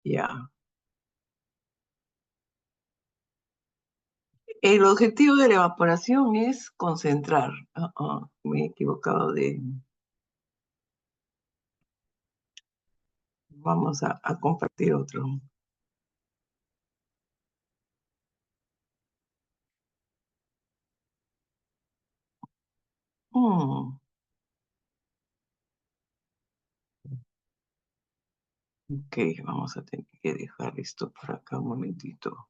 Ya. El objetivo de la evaporación es concentrar. Me he equivocado de... Vamos a compartir otro. Mm, ok, vamos a tener que dejar esto por acá un momentito.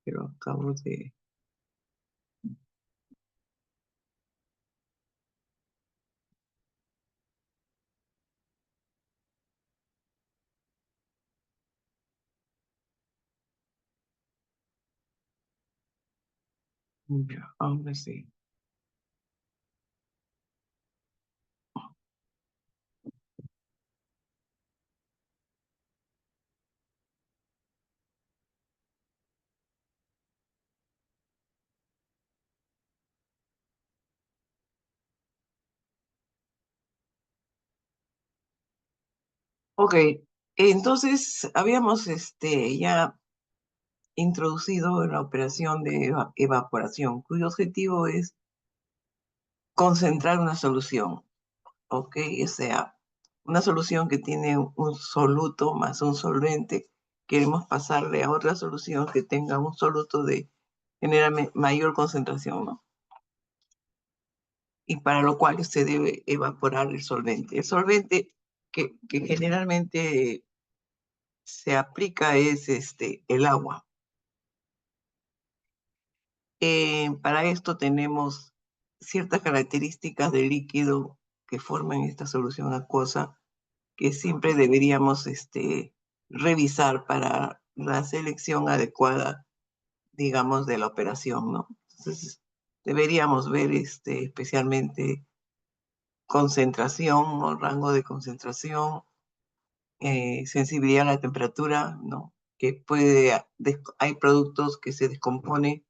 Pero acabo de... Ya, ahora sí. Ok, entonces habíamos ya introducido la operación de evaporación, cuyo objetivo es concentrar una solución, ¿ok? O sea, una solución que tiene un soluto más un solvente, queremos pasarle a otra solución que tenga un soluto de generalmente mayor concentración, ¿no? Y para lo cual se debe evaporar el solvente. El solvente que generalmente se aplica es el agua. Para esto tenemos ciertas características del líquido que forman esta solución acuosa que siempre deberíamos revisar para la selección adecuada, digamos, de la operación, ¿no? Entonces, deberíamos ver especialmente concentración o rango de concentración, sensibilidad a la temperatura, ¿no? Que hay productos que se descomponen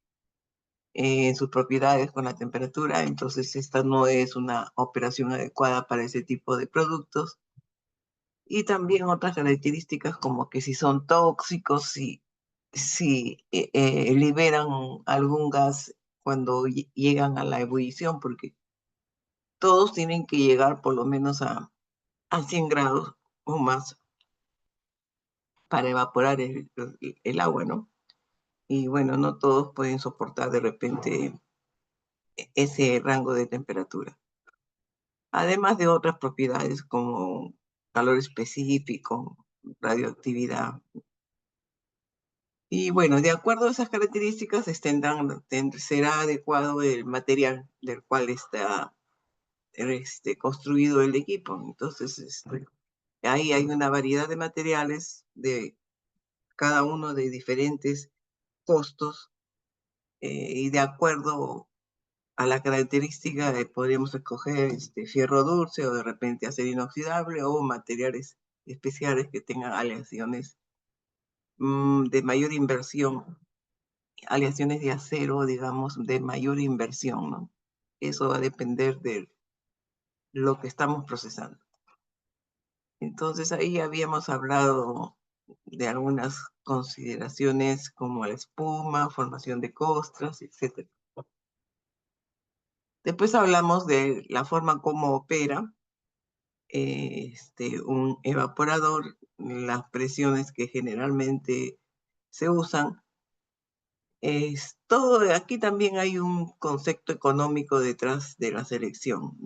en sus propiedades con la temperatura, entonces esta no es una operación adecuada para ese tipo de productos. Y también otras características como que si son tóxicos, si liberan algún gas cuando llegan a la ebullición, porque todos tienen que llegar por lo menos a 100 grados o más para evaporar el agua, ¿no? Y bueno, no todos pueden soportar de repente ese rango de temperatura. Además de otras propiedades como calor específico, radioactividad. Y bueno, de acuerdo a esas características, será adecuado el material del cual está construido el equipo. Entonces, ahí hay una variedad de materiales, de cada uno de diferentes costos, y de acuerdo a la característica podríamos escoger fierro dulce o de repente acero inoxidable o materiales especiales que tengan aleaciones de mayor inversión, aleaciones de acero, digamos, de mayor inversión, ¿no? Eso va a depender de lo que estamos procesando. Entonces ahí habíamos hablado de algunas consideraciones como la espuma, formación de costras, etc. Después hablamos de la forma como opera un evaporador, las presiones que generalmente se usan. Aquí también hay un concepto económico detrás de la selección,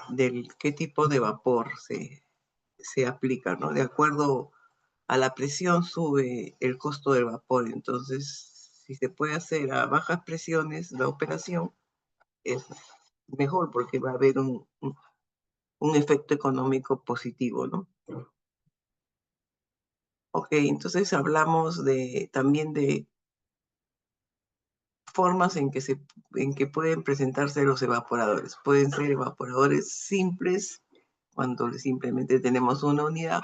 del qué tipo de vapor se aplica, ¿no? De acuerdo a la presión sube el costo del vapor, entonces si se puede hacer a bajas presiones la operación, es mejor porque va a haber un efecto económico positivo, ¿no? Ok, entonces hablamos también de formas en que pueden presentarse los evaporadores. Pueden ser evaporadores simples, cuando simplemente tenemos una unidad,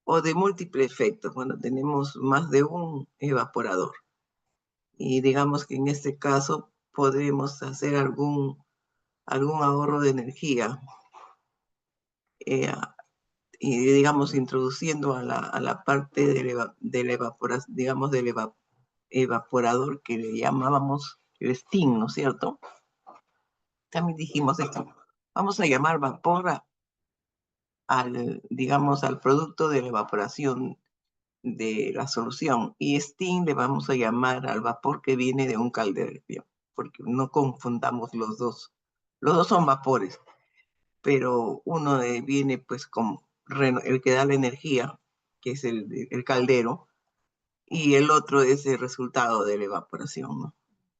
o de múltiple efecto, cuando tenemos más de un evaporador. Y digamos que en este caso podremos hacer algún ahorro de energía. Eh, y digamos, introduciendo a la parte de la evaporación, digamos, del evaporador que le llamábamos el steam, ¿no es cierto? También dijimos esto, vamos a llamar vapor al, digamos, al producto de la evaporación de la solución, y steam le vamos a llamar al vapor que viene de un caldero, porque no confundamos los dos. Los dos son vapores, pero uno viene pues con el que da la energía, que es el caldero, y el otro es el resultado de la evaporación, ¿no?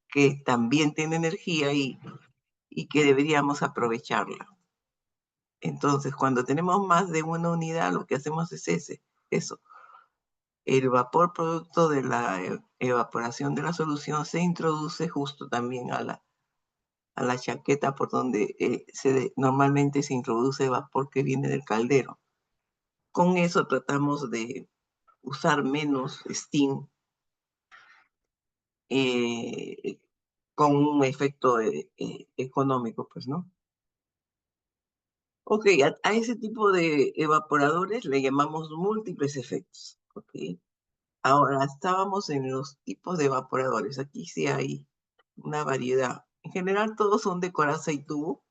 Que también tiene energía y que deberíamos aprovecharla. Entonces, cuando tenemos más de una unidad, lo que hacemos es eso. El vapor producto de la evaporación de la solución se introduce justo también a la chaqueta por donde normalmente se introduce vapor que viene del caldero. Con eso tratamos de usar menos steam eh, con un efecto económico, pues, ¿no? Ok, a ese tipo de evaporadores le llamamos múltiples efectos, ok. Ahora, estábamos en los tipos de evaporadores. Aquí sí hay una variedad. En general, todos son de coraza y tubo,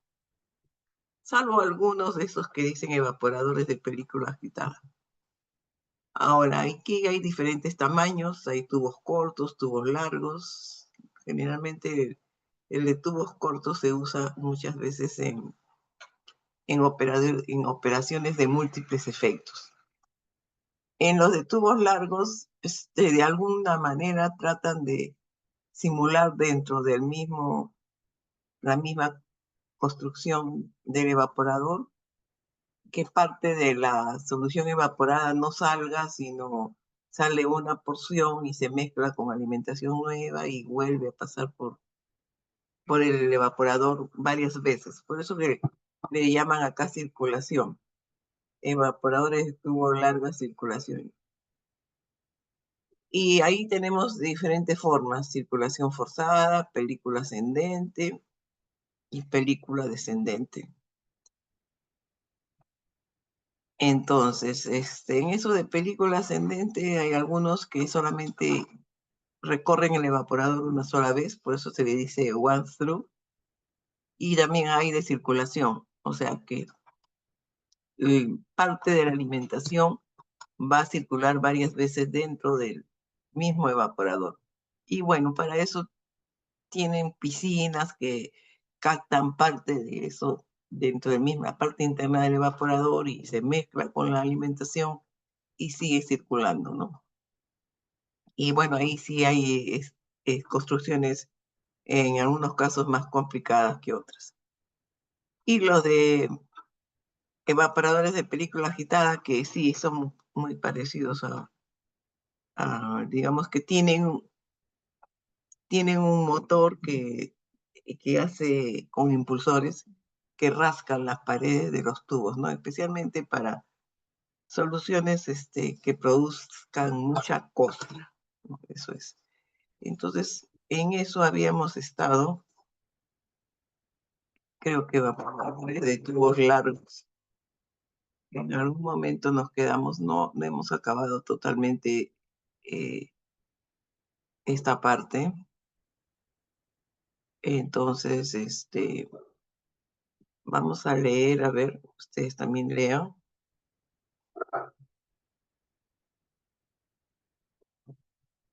salvo algunos de esos que dicen evaporadores de película agitada. Ahora, aquí hay diferentes tamaños, hay tubos cortos, tubos largos. Generalmente el de tubos cortos se usa muchas veces en operaciones de múltiples efectos. En los de tubos largos, de alguna manera tratan de simular dentro del la misma construcción del evaporador, que parte de la solución evaporada no salga, sino sale una porción y se mezcla con alimentación nueva y vuelve a pasar por el evaporador varias veces. Por eso le llaman acá circulación. Evaporadores de tubo larga circulación. Y ahí tenemos diferentes formas: circulación forzada, película ascendente y película descendente. Entonces, en eso de película ascendente hay algunos que solamente recorren el evaporador una sola vez, por eso se le dice one through, y también hay de circulación, o sea que parte de la alimentación va a circular varias veces dentro del mismo evaporador. Y bueno, para eso tienen piscinas que captan parte de eso dentro de la misma parte interna del evaporador y se mezcla con la alimentación y sigue circulando, ¿no? Y bueno, ahí sí hay construcciones en algunos casos más complicadas que otras. Y los de evaporadores de película agitada, que sí son muy parecidos digamos que tienen un motor que hace con impulsores que rascan las paredes de los tubos, ¿no? Especialmente para soluciones que produzcan mucha costra, ¿no? Eso es. Entonces, en eso habíamos estado, creo que evaporadores de tubos largos. En algún momento nos quedamos, no hemos acabado totalmente eh, esta parte. Entonces, vamos a leer, a ver, ustedes también lean.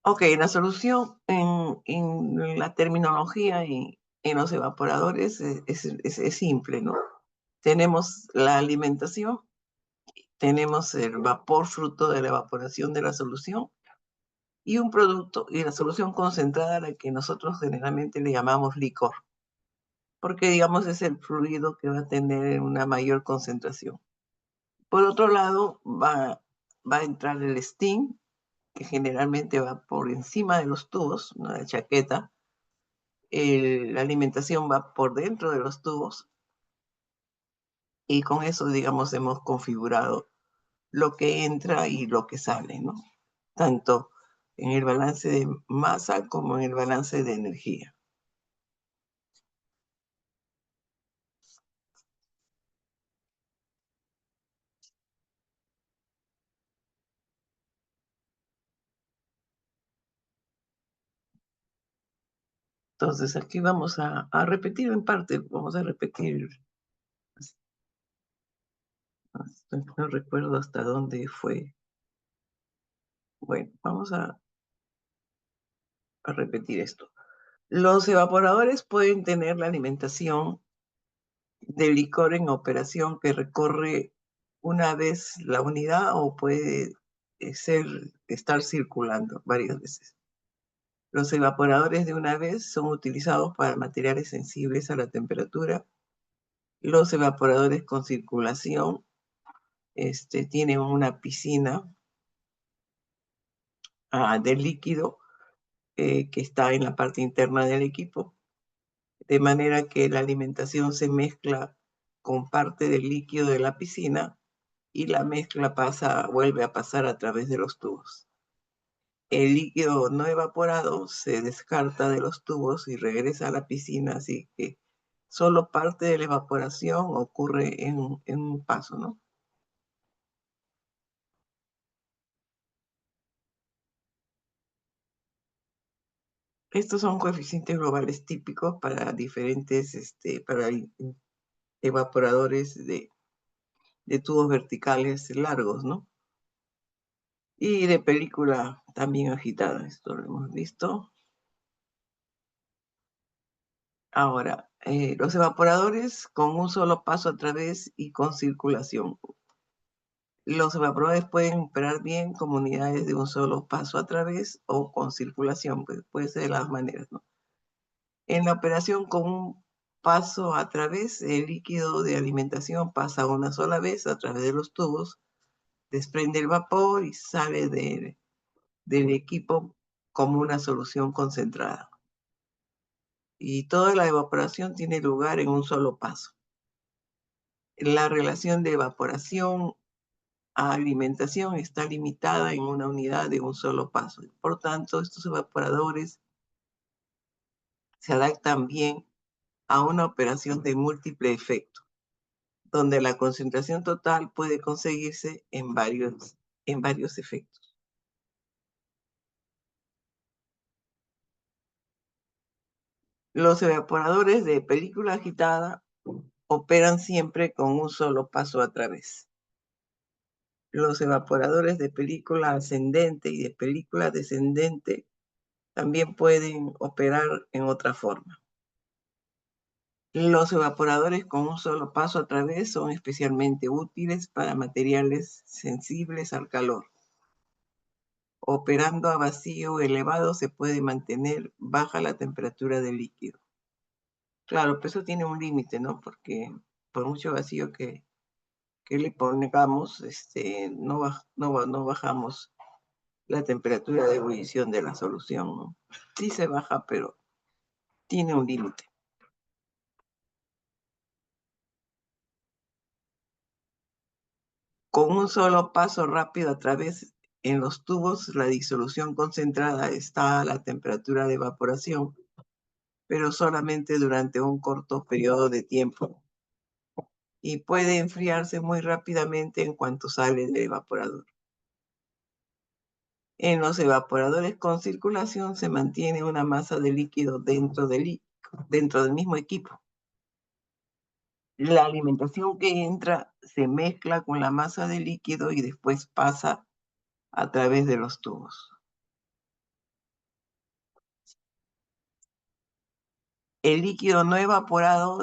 Ok, la solución en la terminología y en los evaporadores es simple, ¿no? Tenemos la alimentación, tenemos el vapor fruto de la evaporación de la solución y un producto y la solución concentrada a la que nosotros generalmente le llamamos licor, porque digamos es el fluido que va a tener una mayor concentración. Por otro lado, va a entrar el steam, que generalmente va por encima de los tubos, una chaqueta. La alimentación va por dentro de los tubos y con eso, digamos, hemos configurado lo que entra y lo que sale, ¿no? Tanto en el balance de masa como en el balance de energía. Entonces aquí vamos a repetir en parte, vamos a repetir, no recuerdo hasta dónde fue. Bueno, vamos a repetir esto. Los evaporadores pueden tener la alimentación de licor en operación que recorre una vez la unidad o puede estar circulando varias veces. Los evaporadores de una vez son utilizados para materiales sensibles a la temperatura. Los evaporadores con circulación tienen una piscina de líquido que está en la parte interna del equipo, de manera que la alimentación se mezcla con parte del líquido de la piscina y la mezcla vuelve a pasar a través de los tubos. El líquido no evaporado se descarta de los tubos y regresa a la piscina, así que solo parte de la evaporación ocurre en un paso, ¿no? Estos son coeficientes globales típicos para diferentes, para evaporadores de tubos verticales largos, ¿no? Y de película también agitada, esto lo hemos visto. Ahora, los evaporadores con un solo paso a través y con circulación. Los evaporadores pueden operar bien como unidades de un solo paso a través o con circulación, pues puede ser de las maneras, ¿no? En la operación con un paso a través, el líquido de alimentación pasa una sola vez a través de los tubos, desprende el vapor y sale del equipo como una solución concentrada. Y toda la evaporación tiene lugar en un solo paso. La relación de evaporación a alimentación está limitada en una unidad de un solo paso. Por tanto, estos evaporadores se adaptan bien a una operación de múltiple efecto, donde la concentración total puede conseguirse en varios efectos. Los evaporadores de película agitada operan siempre con un solo paso a través. Los evaporadores de película ascendente y de película descendente también pueden operar en otra forma. Los evaporadores con un solo paso a través son especialmente útiles para materiales sensibles al calor. Operando a vacío elevado se puede mantener baja la temperatura del líquido. Claro, pero eso tiene un límite, ¿no? Porque por mucho vacío que le pongamos, no bajamos la temperatura de ebullición de la solución, ¿no? Sí se baja, pero tiene un límite. Con un solo paso rápido a través en los tubos, la disolución concentrada está a la temperatura de evaporación, pero solamente durante un corto periodo de tiempo y puede enfriarse muy rápidamente en cuanto sale del evaporador. En los evaporadores con circulación se mantiene una masa de líquido dentro del mismo equipo. La alimentación que entra se mezcla con la masa de líquido y después pasa a través de los tubos. El líquido no evaporado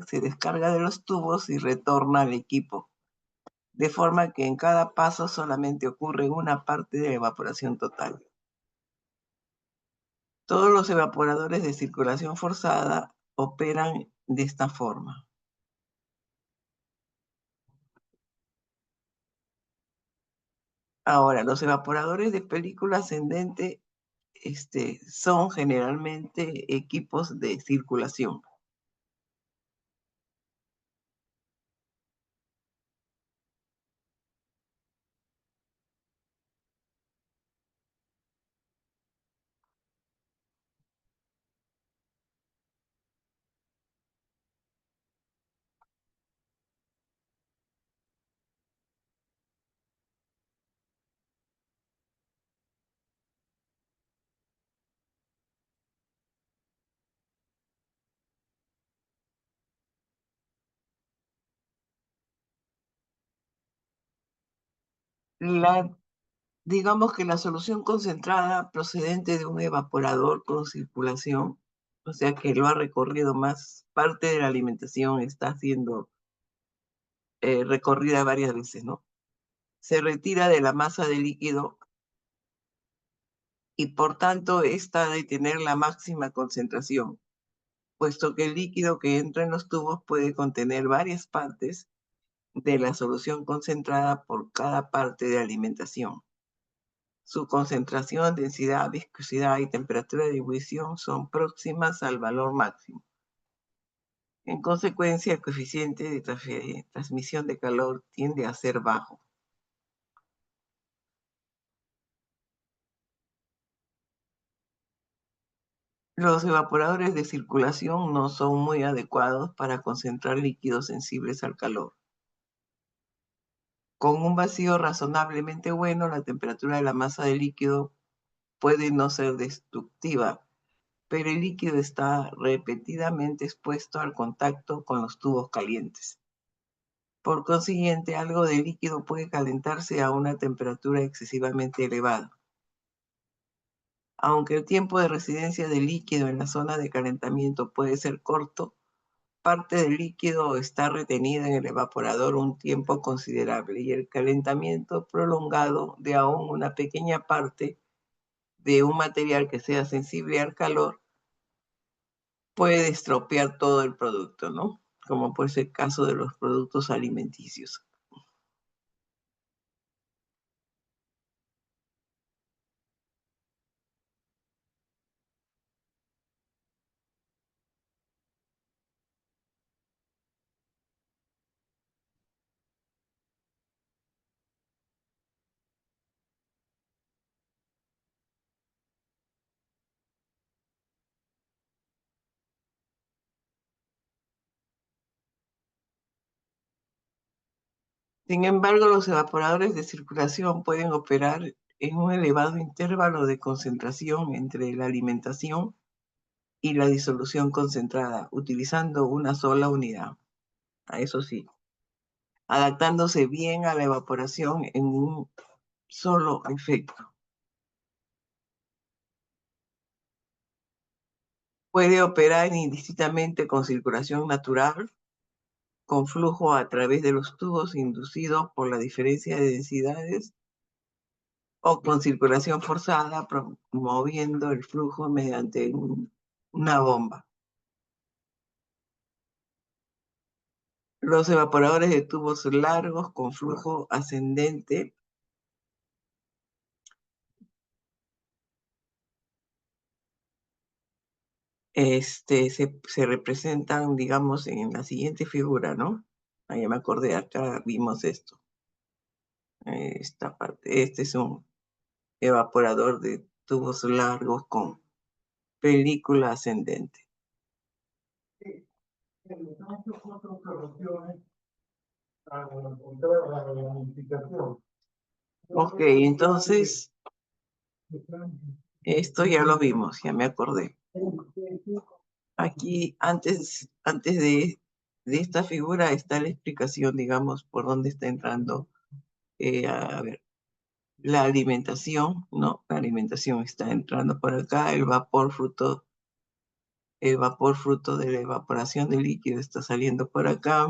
se descarga de los tubos y retorna al equipo, de forma que en cada paso solamente ocurre una parte de la evaporación total. Todos los evaporadores de circulación forzada operan de esta forma. Ahora, los evaporadores de película ascendente son generalmente equipos de circulación. Digamos que la solución concentrada procedente de un evaporador con circulación, o sea que lo ha recorrido más parte de la alimentación, está siendo recorrida varias veces, ¿no? Se retira de la masa de líquido y por tanto esta de tener la máxima concentración, puesto que el líquido que entra en los tubos puede contener varias partes de la solución concentrada por cada parte de alimentación. Su concentración, densidad, viscosidad y temperatura de ebullición son próximas al valor máximo. En consecuencia, el coeficiente de transmisión de calor tiende a ser bajo. Los evaporadores de circulación no son muy adecuados para concentrar líquidos sensibles al calor. Con un vacío razonablemente bueno, la temperatura de la masa de líquido puede no ser destructiva, pero el líquido está repetidamente expuesto al contacto con los tubos calientes. Por consiguiente, algo de líquido puede calentarse a una temperatura excesivamente elevada. Aunque el tiempo de residencia del líquido en la zona de calentamiento puede ser corto, parte del líquido está retenida en el evaporador un tiempo considerable y el calentamiento prolongado de aún una pequeña parte de un material que sea sensible al calor puede estropear todo el producto, ¿no? Como puede ser el caso de los productos alimenticios. Sin embargo, los evaporadores de circulación pueden operar en un elevado intervalo de concentración entre la alimentación y la disolución concentrada, utilizando una sola unidad. A eso sí, adaptándose bien a la evaporación en un solo efecto. Puede operar indistintamente con circulación natural, con flujo a través de los tubos inducido por la diferencia de densidades o con circulación forzada, promoviendo el flujo mediante una bomba. Los evaporadores de tubos largos con flujo ascendente se representan, digamos, en la siguiente figura, ¿no? Ah, ya me acordé, acá vimos esto. Esta parte, este es un evaporador de tubos largos con película ascendente. Ok, entonces, esto ya lo vimos, ya me acordé. Aquí, antes de esta figura está la explicación, digamos, por dónde está entrando, a ver, la alimentación, ¿no? La alimentación está entrando por acá, el vapor fruto de la evaporación del líquido está saliendo por acá,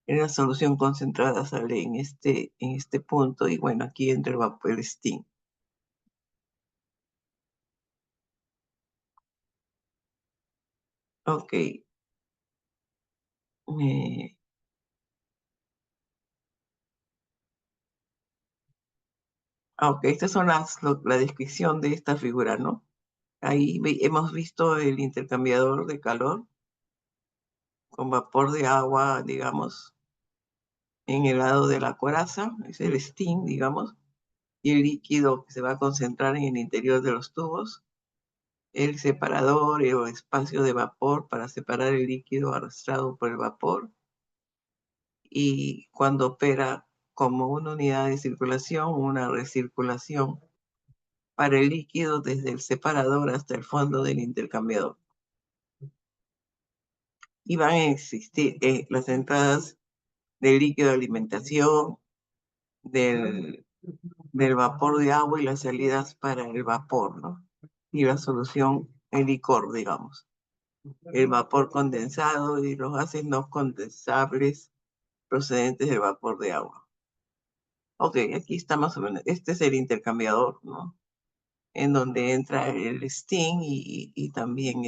en la solución concentrada sale en este punto, y bueno, aquí entra el vapor, el steam. Ok. Eh, ok, estas son la descripción de esta figura, ¿no? Ahí hemos visto el intercambiador de calor con vapor de agua, digamos, en el lado de la coraza, es el steam, digamos, y el líquido que se va a concentrar en el interior de los tubos, el separador o espacio de vapor para separar el líquido arrastrado por el vapor, y cuando opera como una unidad de circulación, una recirculación para el líquido desde el separador hasta el fondo del intercambiador. Y van a existir las entradas del líquido de alimentación, del, del vapor de agua y las salidas para el vapor, ¿no? Y la solución, el licor, digamos. El vapor condensado y los gases no condensables procedentes del vapor de agua. Ok, aquí está más o menos. Este es el intercambiador, ¿no? En donde entra el steam y también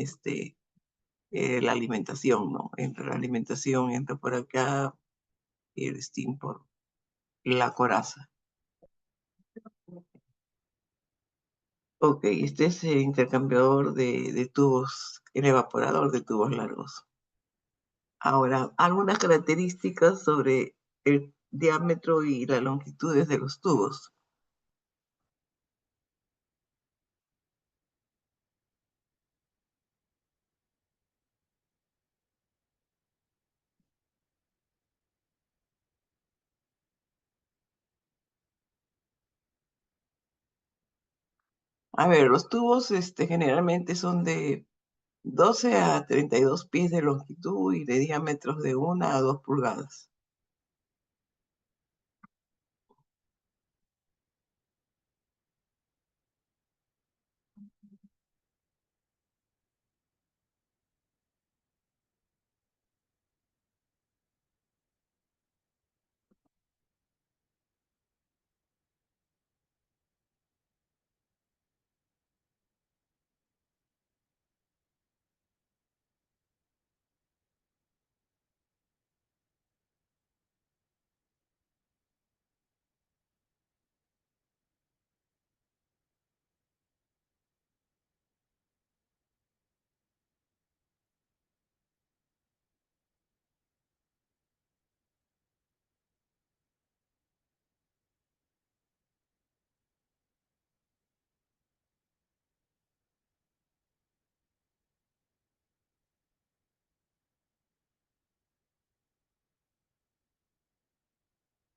la alimentación, ¿no? Entra la alimentación, entra por acá y el steam por la coraza. Ok, este es el intercambiador de tubos, el evaporador de tubos largos. Ahora, algunas características sobre el diámetro y las longitudes de los tubos. A ver, los tubos generalmente son de 12 a 32 pies de longitud y de diámetros de 1 a 2 pulgadas.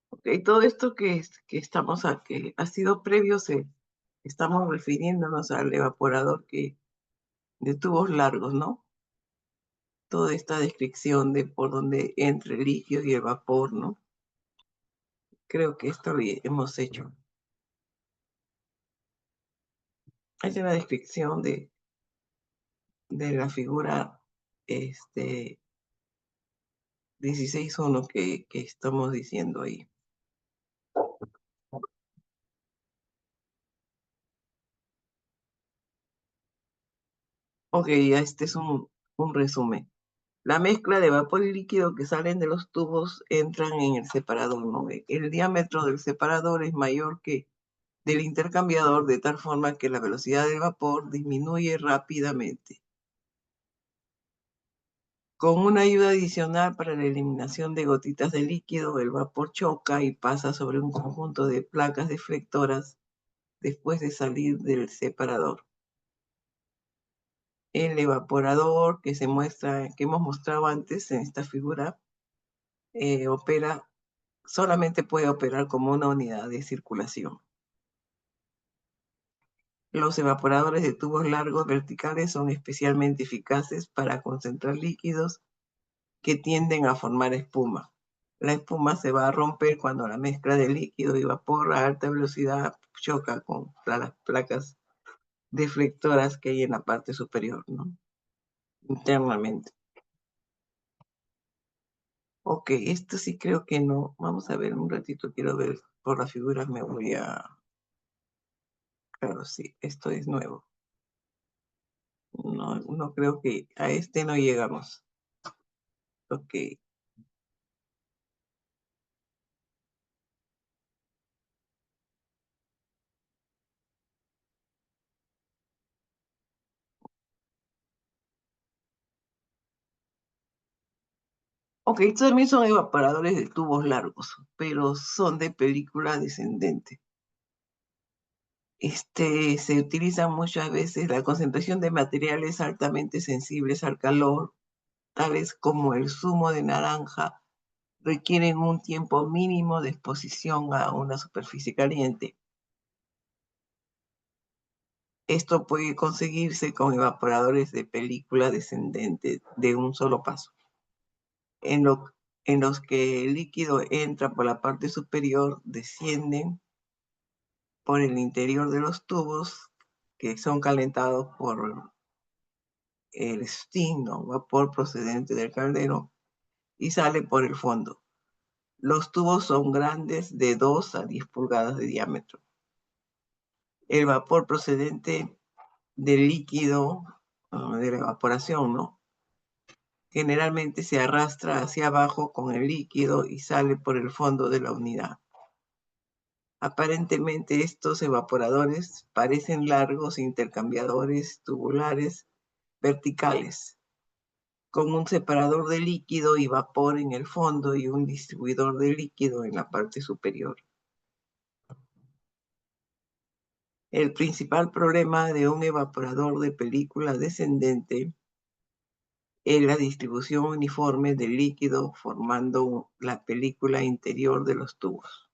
Ok, todo esto que estamos que ha sido previo, estamos refiriéndonos al evaporador de tubos largos, ¿no? Toda esta descripción de por dónde entra el líquido y el vapor, ¿no? Creo que esto lo hemos hecho. Hay una descripción de la figura 16.1 que estamos diciendo ahí. Ok, ya este es un resumen. La mezcla de vapor y líquido que salen de los tubos entran en el separador, ¿no? El diámetro del separador es mayor que del intercambiador de tal forma que la velocidad del vapor disminuye rápidamente. Con una ayuda adicional para la eliminación de gotitas de líquido, el vapor choca y pasa sobre un conjunto de placas deflectoras después de salir del separador. El evaporador que hemos mostrado antes en esta figura, solamente puede operar como una unidad de circulación. Los evaporadores de tubos largos verticales son especialmente eficaces para concentrar líquidos que tienden a formar espuma. La espuma se va a romper cuando la mezcla de líquido y vapor a alta velocidad choca contra las placas deflectoras que hay en la parte superior, ¿no? Internamente. Ok, esto sí creo que no. Vamos a ver un ratito, quiero ver por las figuras, me voy a... Claro, sí, esto es nuevo. No, no creo que a este no llegamos. Ok, ok, también son evaporadores de tubos largos, pero son de película descendente. Se utiliza muchas veces la concentración de materiales altamente sensibles al calor, tales como el zumo de naranja, requieren un tiempo mínimo de exposición a una superficie caliente. Esto puede conseguirse con evaporadores de película descendente de un solo paso. En lo, en los que el líquido entra por la parte superior, descienden por el interior de los tubos que son calentados por el steam, ¿no? Vapor procedente del caldero, y sale por el fondo. Los tubos son grandes, de 2 a 10 pulgadas de diámetro. El vapor procedente del líquido, de la evaporación, ¿no? Generalmente se arrastra hacia abajo con el líquido y sale por el fondo de la unidad. Aparentemente estos evaporadores parecen largos intercambiadores tubulares verticales, con un separador de líquido y vapor en el fondo y un distribuidor de líquido en la parte superior. El principal problema de un evaporador de película descendente es la distribución uniforme del líquido formando la película interior de los tubos.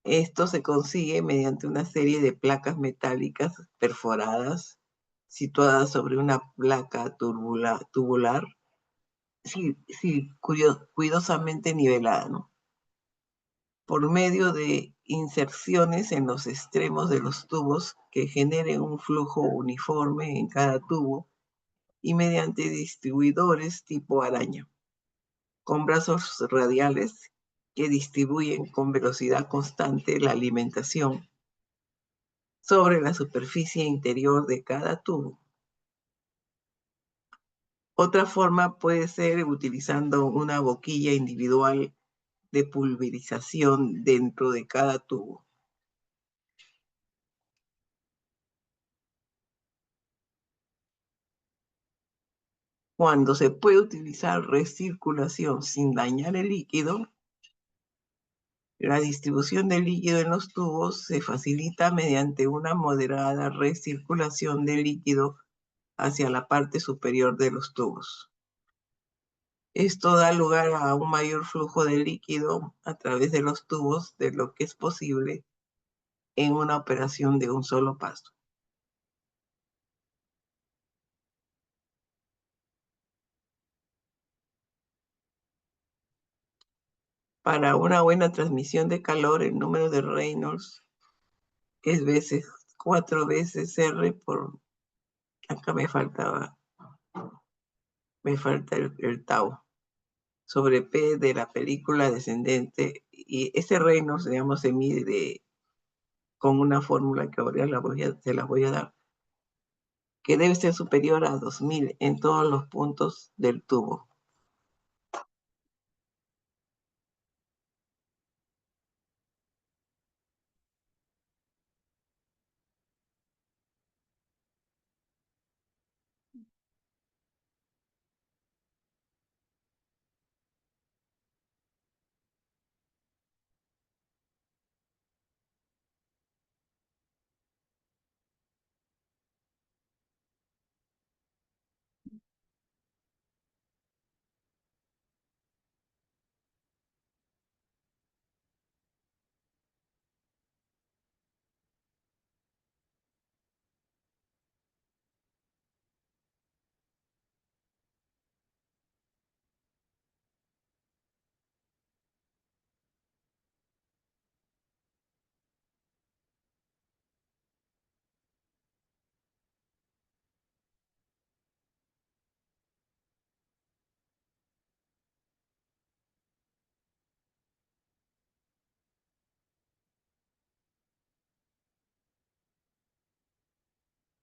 Esto se consigue mediante una serie de placas metálicas perforadas situadas sobre una placa tubular, cuidadosamente nivelada, ¿no? Por medio de inserciones en los extremos de los tubos que generen un flujo uniforme en cada tubo y mediante distribuidores tipo araña, con brazos radiales que distribuyen con velocidad constante la alimentación sobre la superficie interior de cada tubo. Otra forma puede ser utilizando una boquilla individual de pulverización dentro de cada tubo. Cuando se puede utilizar recirculación sin dañar el líquido, la distribución del líquido en los tubos se facilita mediante una moderada recirculación del líquido hacia la parte superior de los tubos. Esto da lugar a un mayor flujo de líquido a través de los tubos de lo que es posible en una operación de un solo paso. Para una buena transmisión de calor, el número de Reynolds es 4 veces R por... Acá me falta el tau sobre P de la película descendente, y ese Reynolds, digamos, se mide con una fórmula que ahora se la voy a dar, que debe ser superior a 2000 en todos los puntos del tubo.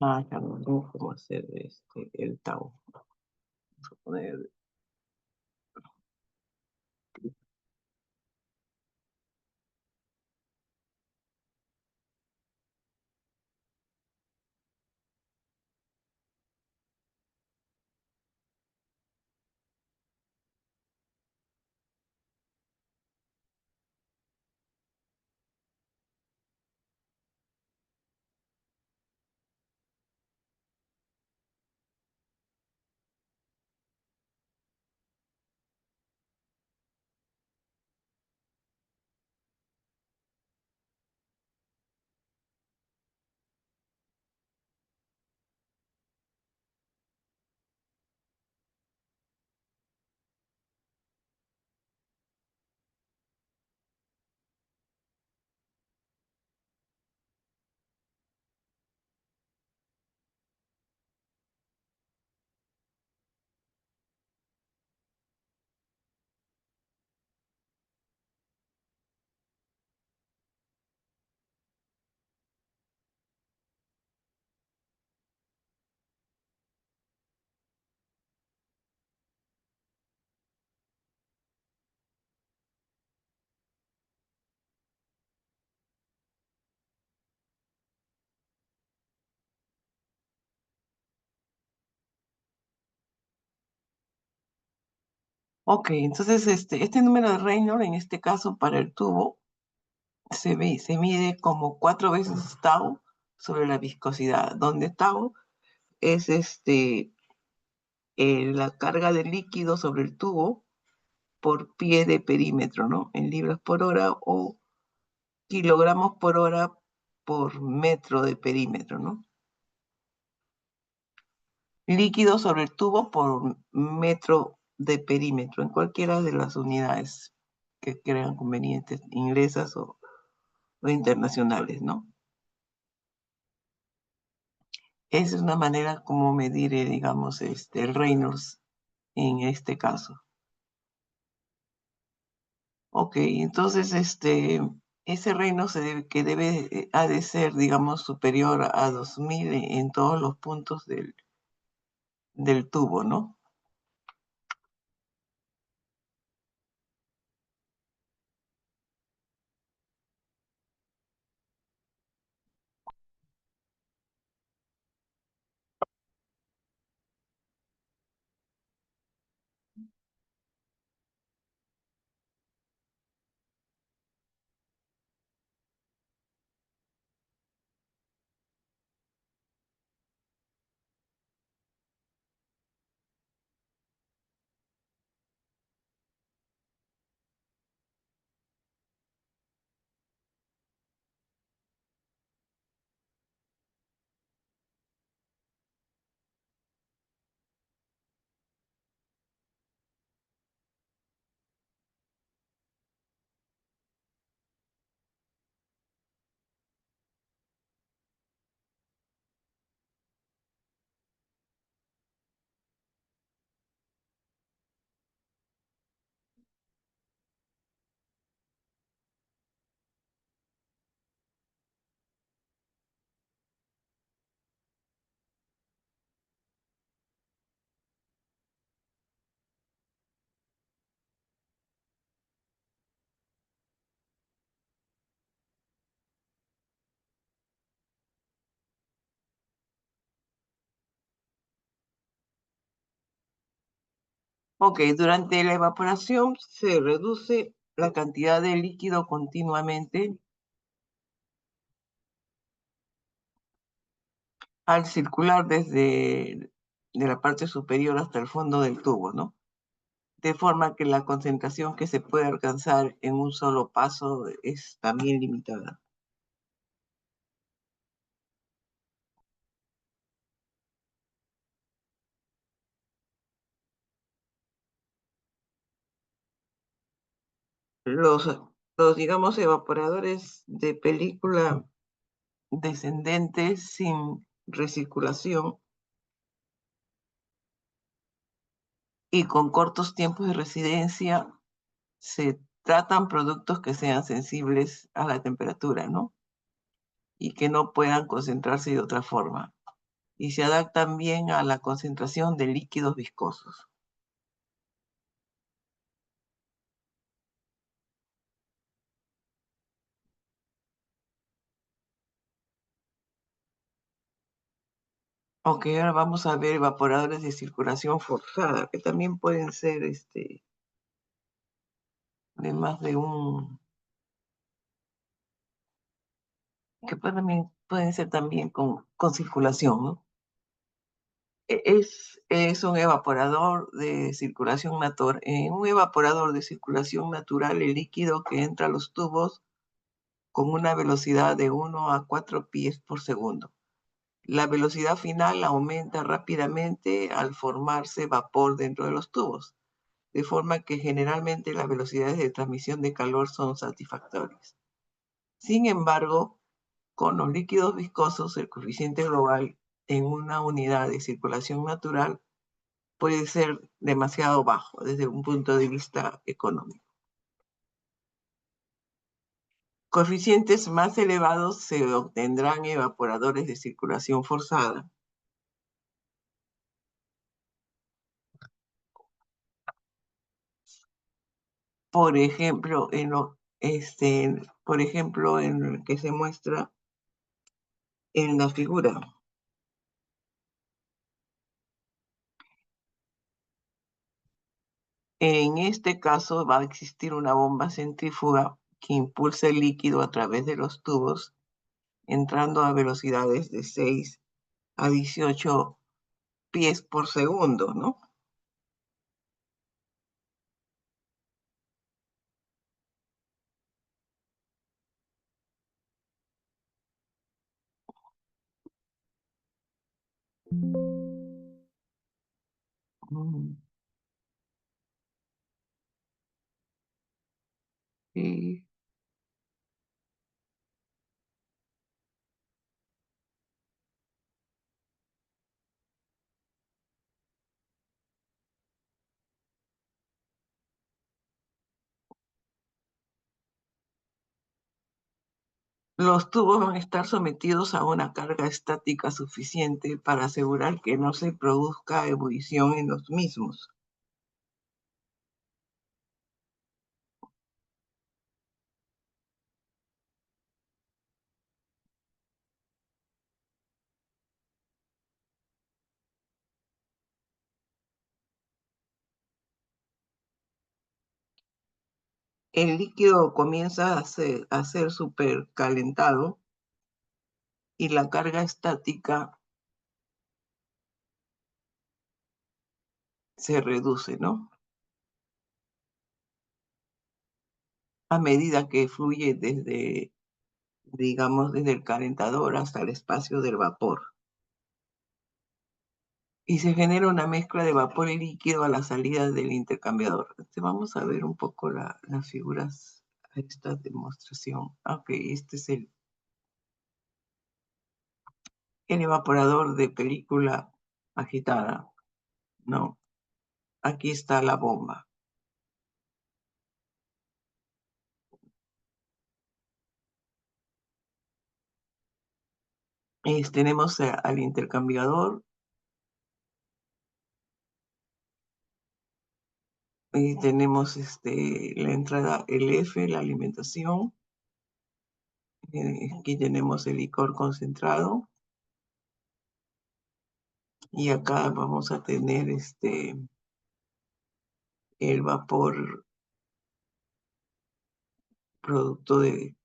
Ya no tengo cómo hacer el tau. Vamos a poner Ok, entonces este número de Reynolds, en este caso para el tubo, se mide como 4 veces tau sobre la viscosidad, donde tau es la carga de líquido sobre el tubo por pie de perímetro, ¿no? En libras por hora o kilogramos por hora por metro de perímetro, ¿no? Líquido sobre el tubo por metro de perímetro, en cualquiera de las unidades que crean convenientes, inglesas o internacionales, ¿no? Esa es una manera como medir, digamos, el Reynolds en este caso. Ok, entonces ese Reynolds ha de ser, digamos, superior a 2000 en todos los puntos del tubo, ¿no? Ok, durante la evaporación se reduce la cantidad de líquido continuamente al circular desde de la parte superior hasta el fondo del tubo, ¿no? De forma que la concentración que se puede alcanzar en un solo paso es también limitada. Los, los, digamos, evaporadores de película descendentes sin recirculación y con cortos tiempos de residencia se tratan productos que sean sensibles a la temperatura, ¿no? Y que no puedan concentrarse de otra forma. Y se adaptan bien a la concentración de líquidos viscosos. Ok, ahora vamos a ver evaporadores de circulación forzada, que también pueden ser de más de un, también pueden ser también con circulación, ¿no? Es un evaporador de circulación natural. En un evaporador de circulación natural, el líquido que entra a los tubos con una velocidad de 1 a 4 pies por segundo. La velocidad final aumenta rápidamente al formarse vapor dentro de los tubos, de forma que generalmente las velocidades de transmisión de calor son satisfactorias. Sin embargo, con los líquidos viscosos, el coeficiente global en una unidad de circulación natural puede ser demasiado bajo desde un punto de vista económico. Coeficientes más elevados se obtendrán evaporadores de circulación forzada. Por ejemplo, en el que se muestra en la figura. En este caso va a existir una bomba centrífuga que impulsa el líquido a través de los tubos, entrando a velocidades de 6 a 18 pies por segundo, ¿no? Mm, y los tubos van a estar sometidos a una carga estática suficiente para asegurar que no se produzca ebullición en los mismos. El líquido comienza a ser supercalentado y la carga estática se reduce, ¿no? A medida que fluye desde, digamos, desde el calentador hasta el espacio del vapor. Y se genera una mezcla de vapor y líquido a la salida del intercambiador. Vamos a ver un poco las figuras a esta demostración. Ok, este es el evaporador de película agitada, ¿no? Aquí está la bomba. Tenemos al intercambiador y tenemos la entrada LF, la alimentación. Aquí tenemos el licor concentrado y acá vamos a tener el vapor producto de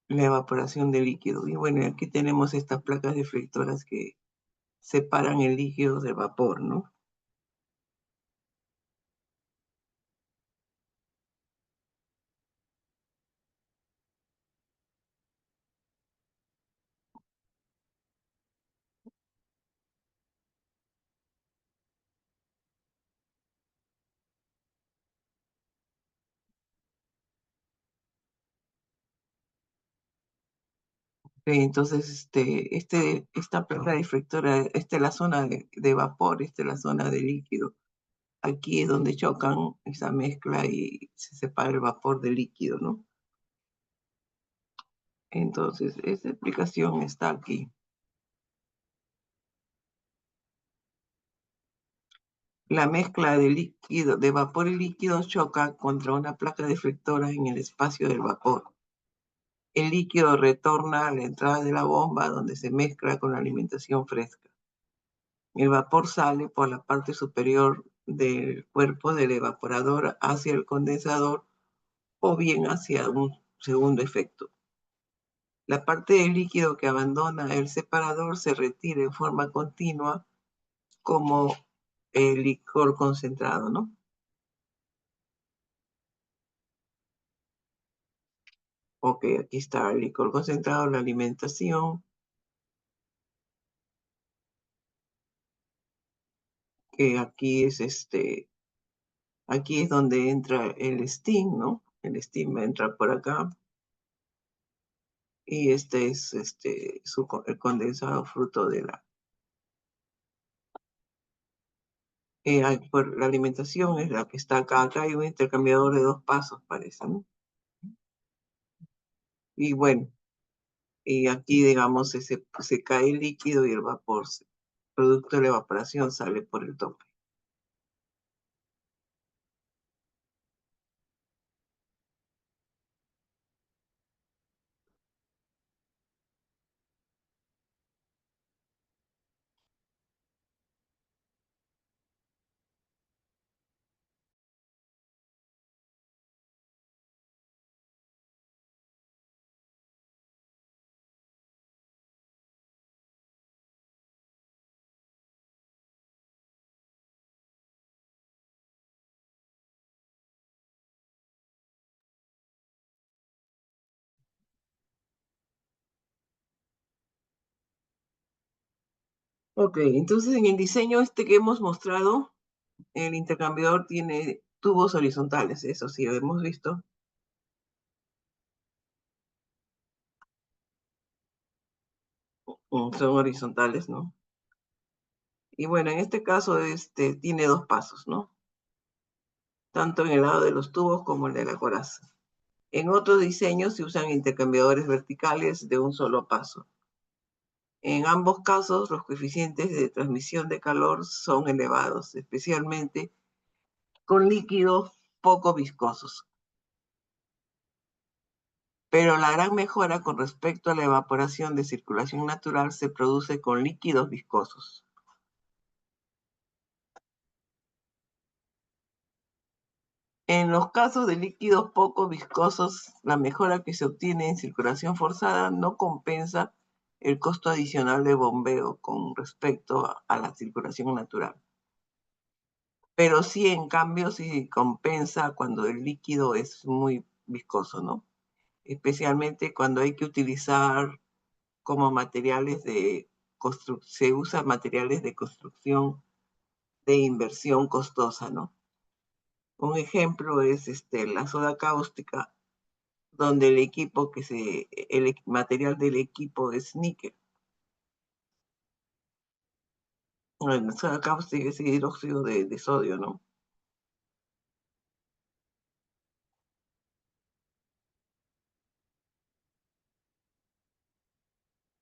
la evaporación de líquido. Y bueno, aquí tenemos estas placas deflectoras que separan el líquido del vapor, ¿no? Entonces, esta placa deflectora, esta es la zona de vapor, esta es la zona de líquido. Aquí es donde chocan esa mezcla y se separa el vapor del líquido, ¿no? Entonces, esta explicación está aquí. La mezcla de líquido, de vapor y líquido choca contra una placa deflectora en el espacio del vapor. El líquido retorna a la entrada de la bomba donde se mezcla con la alimentación fresca. El vapor sale por la parte superior del cuerpo del evaporador hacia el condensador o bien hacia un segundo efecto. La parte del líquido que abandona el separador se retira en forma continua como el licor concentrado, ¿no? Ok, aquí está el licor concentrado, la alimentación, que aquí es donde entra el steam, ¿no? El steam va a entrar por acá y este es el condensado fruto de por la alimentación es la que está acá. Acá hay un intercambiador de dos pasos, parece, ¿no? Y bueno, y aquí, digamos, se cae el líquido y el vapor, producto de la evaporación, sale por el tope. Ok, entonces en el diseño que hemos mostrado, el intercambiador tiene tubos horizontales, eso sí lo hemos visto. Son horizontales, ¿no? Y bueno, en este caso tiene dos pasos, ¿no? Tanto en el lado de los tubos como en el de la coraza. En otros diseños se usan intercambiadores verticales de un solo paso. En ambos casos, los coeficientes de transmisión de calor son elevados, especialmente con líquidos poco viscosos. Pero la gran mejora con respecto a la evaporación de circulación natural se produce con líquidos viscosos. En los casos de líquidos poco viscosos, la mejora que se obtiene en circulación forzada no compensa el costo adicional de bombeo con respecto a la circulación natural. Pero sí, en cambio, sí compensa cuando el líquido es muy viscoso, ¿no? Especialmente cuando hay que utilizar como materiales de construcción, se usan materiales de construcción de inversión costosa, ¿no? Un ejemplo es la soda cáustica, donde el material del equipo es níquel. Bueno, la soda cáustica es hidróxido de sodio, ¿no?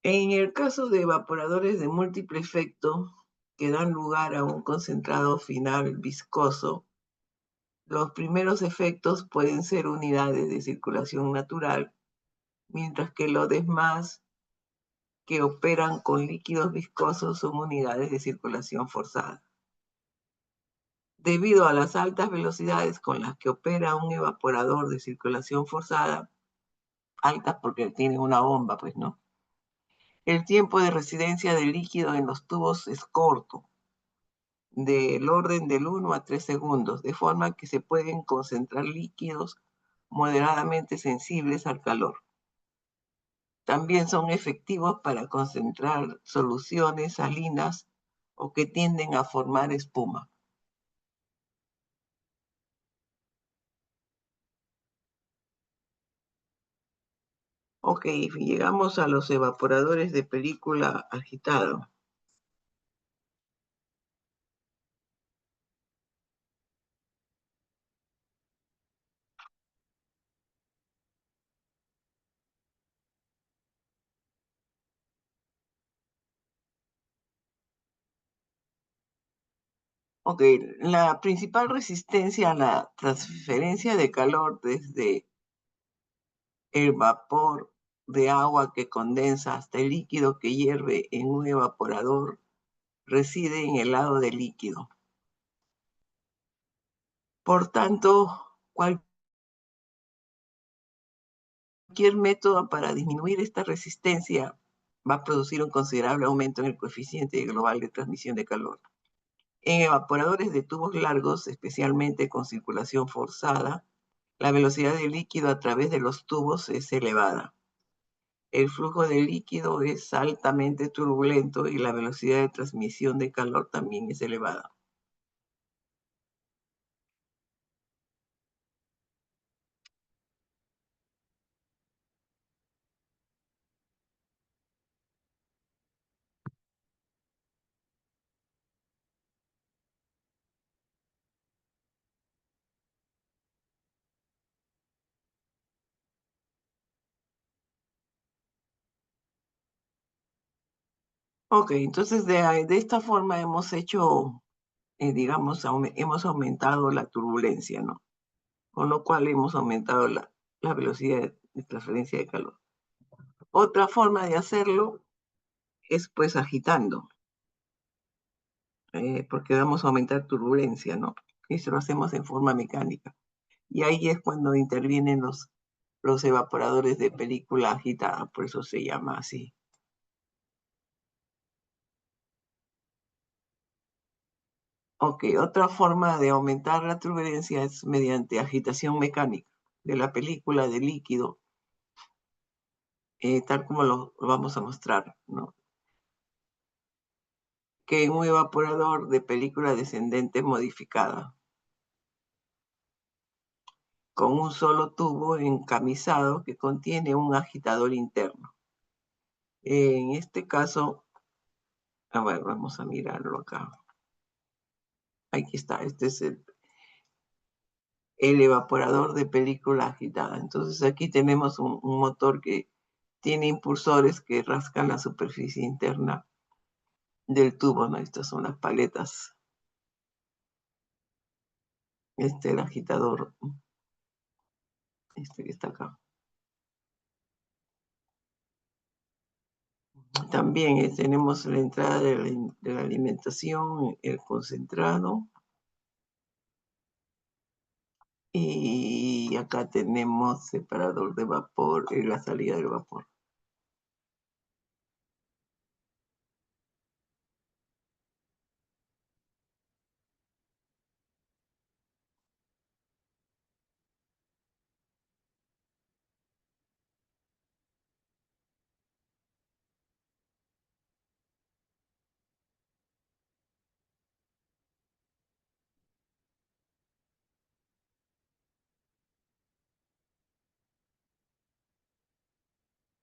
En el caso de evaporadores de múltiple efecto que dan lugar a un concentrado final viscoso, los primeros efectos pueden ser unidades de circulación natural, mientras que los demás que operan con líquidos viscosos son unidades de circulación forzada. Debido a las altas velocidades con las que opera un evaporador de circulación forzada, altas porque tiene una bomba, pues no, el tiempo de residencia del líquido en los tubos es corto, del orden del 1 a 3 segundos, de forma que se pueden concentrar líquidos moderadamente sensibles al calor. También son efectivos para concentrar soluciones salinas o que tienden a formar espuma. Ok, llegamos a los evaporadores de película agitado. Ok, la principal resistencia a la transferencia de calor desde el vapor de agua que condensa hasta el líquido que hierve en un evaporador reside en el lado del líquido. Por tanto, cualquier método para disminuir esta resistencia va a producir un considerable aumento en el coeficiente global de transmisión de calor. En evaporadores de tubos largos, especialmente con circulación forzada, la velocidad del líquido a través de los tubos es elevada. El flujo de líquido es altamente turbulento y la velocidad de transmisión de calor también es elevada. Ok, entonces de esta forma hemos hecho, digamos, hemos aumentado la turbulencia, ¿no? Con lo cual hemos aumentado la velocidad de transferencia de calor. Otra forma de hacerlo es pues agitando, porque vamos a aumentar turbulencia, ¿no? Eso lo hacemos en forma mecánica. Y ahí es cuando intervienen los evaporadores de película agitada, por eso se llama así. Ok, otra forma de aumentar la turbulencia es mediante agitación mecánica de la película de líquido, tal como lo vamos a mostrar, ¿no? que en un evaporador de película descendente modificada, con un solo tubo encamisado que contiene un agitador interno. En este caso, a ver, vamos a mirarlo acá. Aquí está, este es el evaporador de película agitada. Entonces aquí tenemos un motor que tiene impulsores que rascan la superficie interna del tubo, ¿no? Estas son las paletas. Este es el agitador, este que está acá. También tenemos la entrada de la alimentación, el concentrado. Y acá tenemos separador de vapor y la salida del vapor.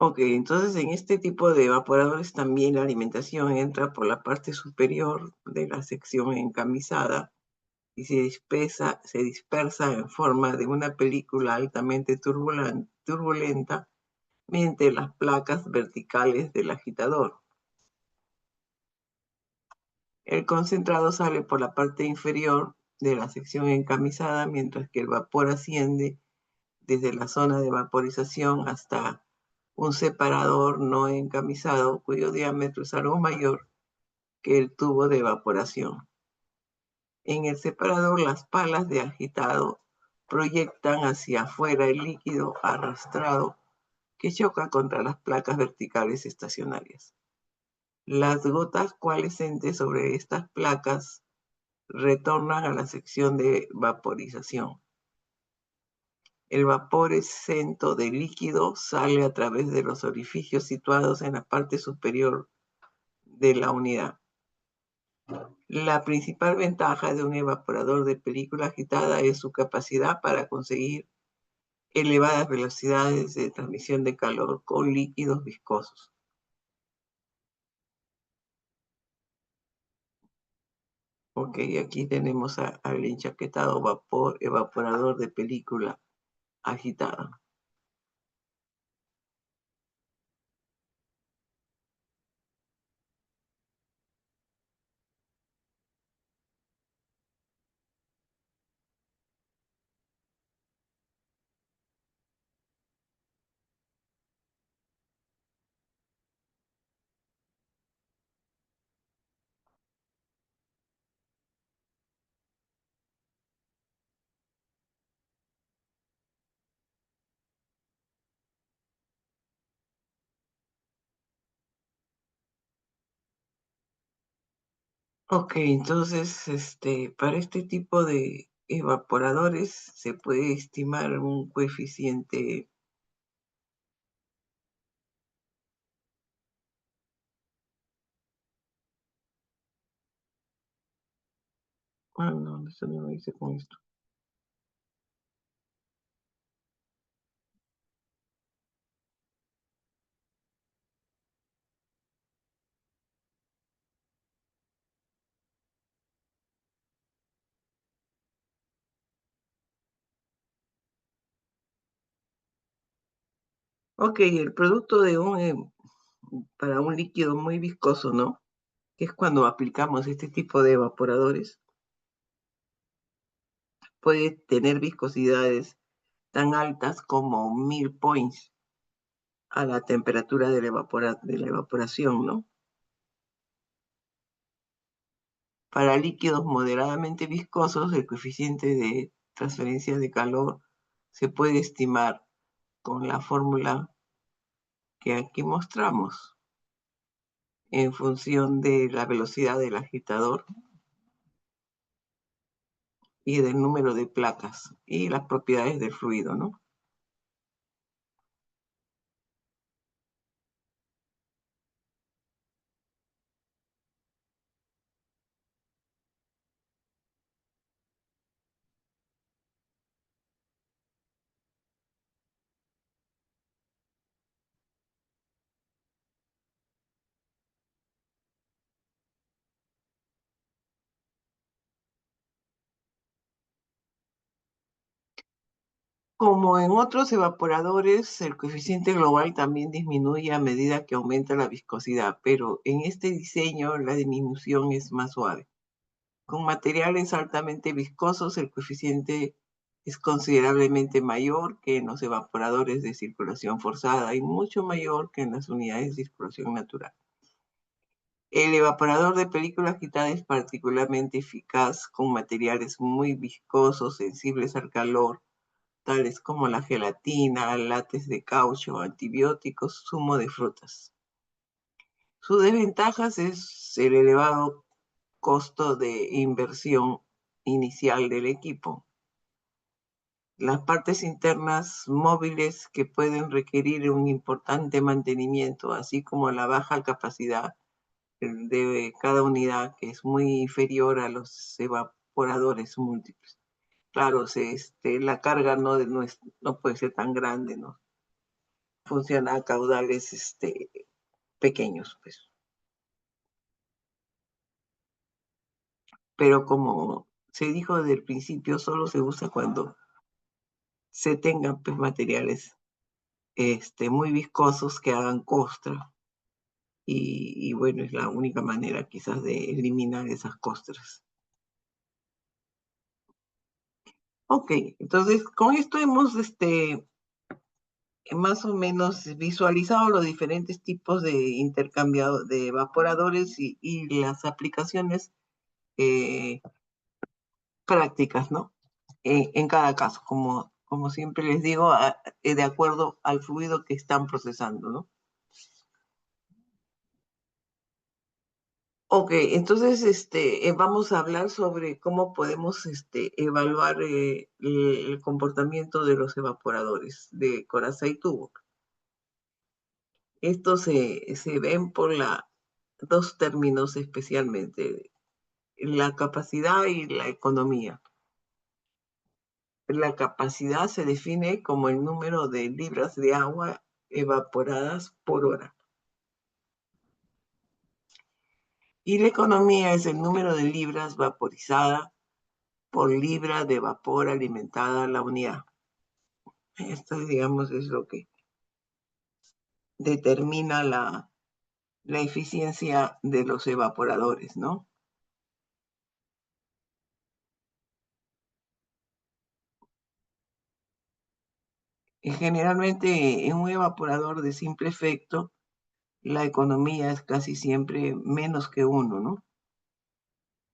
Ok, entonces en este tipo de evaporadores también la alimentación entra por la parte superior de la sección encamisada y se dispersa en forma de una película altamente turbulenta mediante las placas verticales del agitador. El concentrado sale por la parte inferior de la sección encamisada, mientras que el vapor asciende desde la zona de vaporización hasta un separador no encamisado cuyo diámetro es algo mayor que el tubo de evaporación. En el separador, las palas de agitado proyectan hacia afuera el líquido arrastrado que choca contra las placas verticales estacionarias. Las gotas coalescentes sobre estas placas retornan a la sección de vaporización. El vapor exento de líquido sale a través de los orificios situados en la parte superior de la unidad. La principal ventaja de un evaporador de película agitada es su capacidad para conseguir elevadas velocidades de transmisión de calor con líquidos viscosos. Ok, aquí tenemos al enchaquetado vapor evaporador de película agitada. Ok, entonces, para este tipo de evaporadores se puede estimar un coeficiente. Ah, no, eso no lo hice con esto. Ok, el producto para un líquido muy viscoso, ¿no? Que es cuando aplicamos este tipo de evaporadores, puede tener viscosidades tan altas como 1000 points a la temperatura de la evaporación, ¿no? Para líquidos moderadamente viscosos, el coeficiente de transferencia de calor se puede estimar con la fórmula que aquí mostramos en función de la velocidad del agitador y del número de placas y las propiedades del fluido, ¿no? Como en otros evaporadores, el coeficiente global también disminuye a medida que aumenta la viscosidad, pero en este diseño la disminución es más suave. Con materiales altamente viscosos, el coeficiente es considerablemente mayor que en los evaporadores de circulación forzada y mucho mayor que en las unidades de circulación natural. El evaporador de película quitada es particularmente eficaz con materiales muy viscosos, sensibles al calor, tales como la gelatina, látex de caucho, antibióticos, zumo de frutas. Su desventaja es el elevado costo de inversión inicial del equipo. Las partes internas móviles que pueden requerir un importante mantenimiento, así como la baja capacidad de cada unidad, que es muy inferior a los evaporadores múltiples. Claro, la carga no puede ser tan grande, ¿no? Funciona a caudales pequeños, pues. Pero como se dijo desde el principio, solo se usa cuando se tengan pues, materiales muy viscosos que hagan costra. Y bueno, es la única manera quizás de eliminar esas costras. Ok, entonces con esto hemos más o menos visualizado los diferentes tipos de intercambiado de evaporadores y las aplicaciones eh, prácticas, ¿no? En cada caso, como siempre les digo, de acuerdo al fluido que están procesando, ¿no? Ok, entonces vamos a hablar sobre cómo podemos evaluar el comportamiento de los evaporadores de coraza y tubo. Estos se ven por dos términos especialmente, la capacidad y la economía. La capacidad se define como el número de libras de agua evaporadas por hora. Y la economía es el número de libras vaporizada por libra de vapor alimentada a la unidad. Esto, digamos, es lo que determina la eficiencia de los evaporadores, ¿no? Y generalmente en un evaporador de simple efecto, la economía es casi siempre menos que uno, ¿no?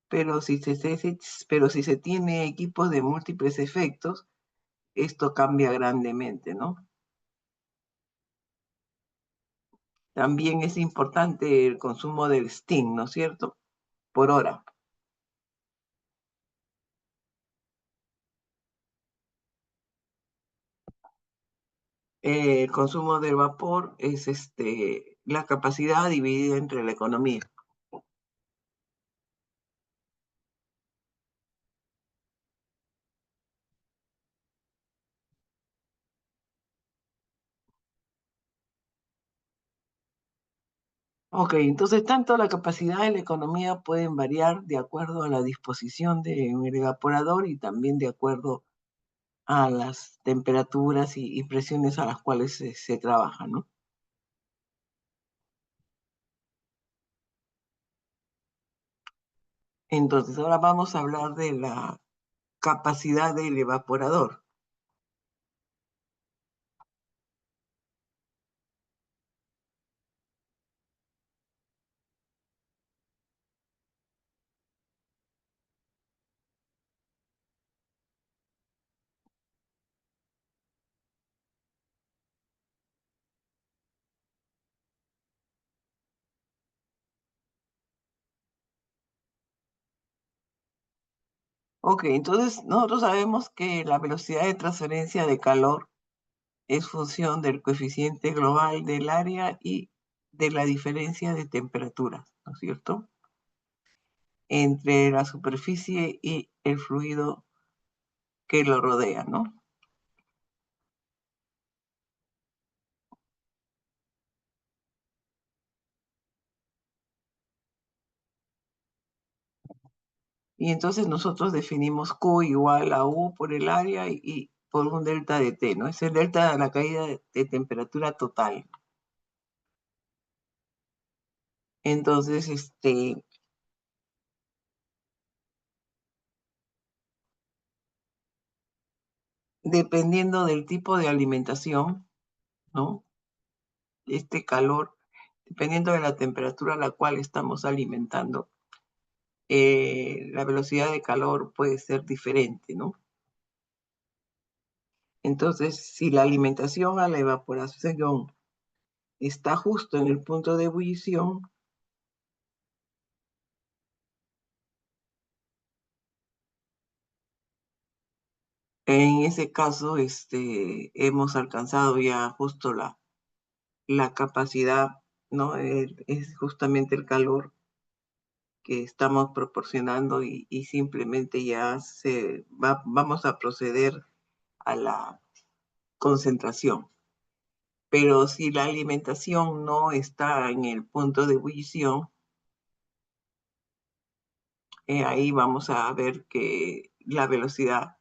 Pero si se tiene equipos de múltiples efectos, esto cambia grandemente, ¿no? También es importante el consumo del steam, ¿no es cierto? Por hora. El consumo del vapor es la capacidad dividida entre la economía. Ok, entonces tanto la capacidad y la economía pueden variar de acuerdo a la disposición del evaporador y también de acuerdo a las temperaturas y presiones a las cuales se trabaja, ¿no? Entonces, ahora vamos a hablar de la capacidad del evaporador. Ok, entonces nosotros sabemos que la velocidad de transferencia de calor es función del coeficiente global del área y de la diferencia de temperatura, ¿no es cierto? Entre la superficie y el fluido que lo rodea, ¿no? Y entonces nosotros definimos Q igual a U por el área y por un delta de T, ¿no? Es el delta de la caída de temperatura total. Entonces, dependiendo del tipo de alimentación, ¿no? Este calor, dependiendo de la temperatura a la cual estamos alimentando, la velocidad de calor puede ser diferente, ¿no? Entonces, si la alimentación a la evaporación está justo en el punto de ebullición, en ese caso, hemos alcanzado ya justo la capacidad, ¿no? Es justamente el calor que estamos proporcionando y simplemente ya vamos a proceder a la concentración. Pero si la alimentación no está en el punto de ebullición, ahí vamos a ver que la velocidad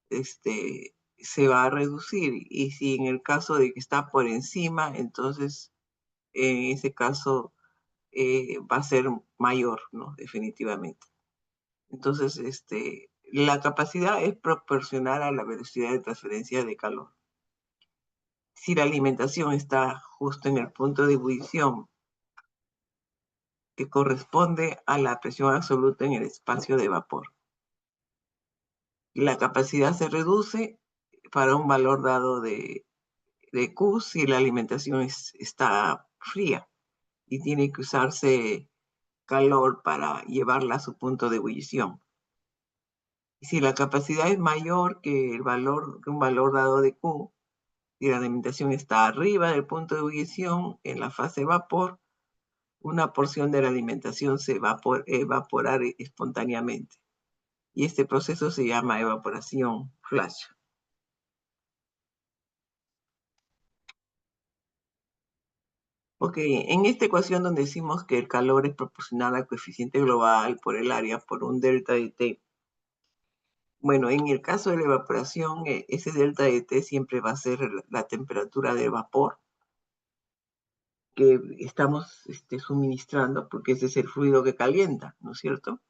se va a reducir. Y si en el caso de que está por encima, entonces en ese caso va a ser mayor, ¿no? Definitivamente. Entonces, la capacidad es proporcional a la velocidad de transferencia de calor. Si la alimentación está justo en el punto de ebullición, que corresponde a la presión absoluta en el espacio de vapor, la capacidad se reduce para un valor dado de Q si la alimentación está fría y tiene que usarse calor para llevarla a su punto de ebullición. Y si la capacidad es mayor que un valor dado de Q, si la alimentación está arriba del punto de ebullición en la fase vapor, una porción de la alimentación se va a evaporar espontáneamente. Y este proceso se llama evaporación flash. Ok, en esta ecuación donde decimos que el calor es proporcional al coeficiente global por el área por un delta de T, bueno, en el caso de la evaporación, ese delta de T siempre va a ser la temperatura de vapor que estamos suministrando, porque ese es el fluido que calienta, ¿no es cierto?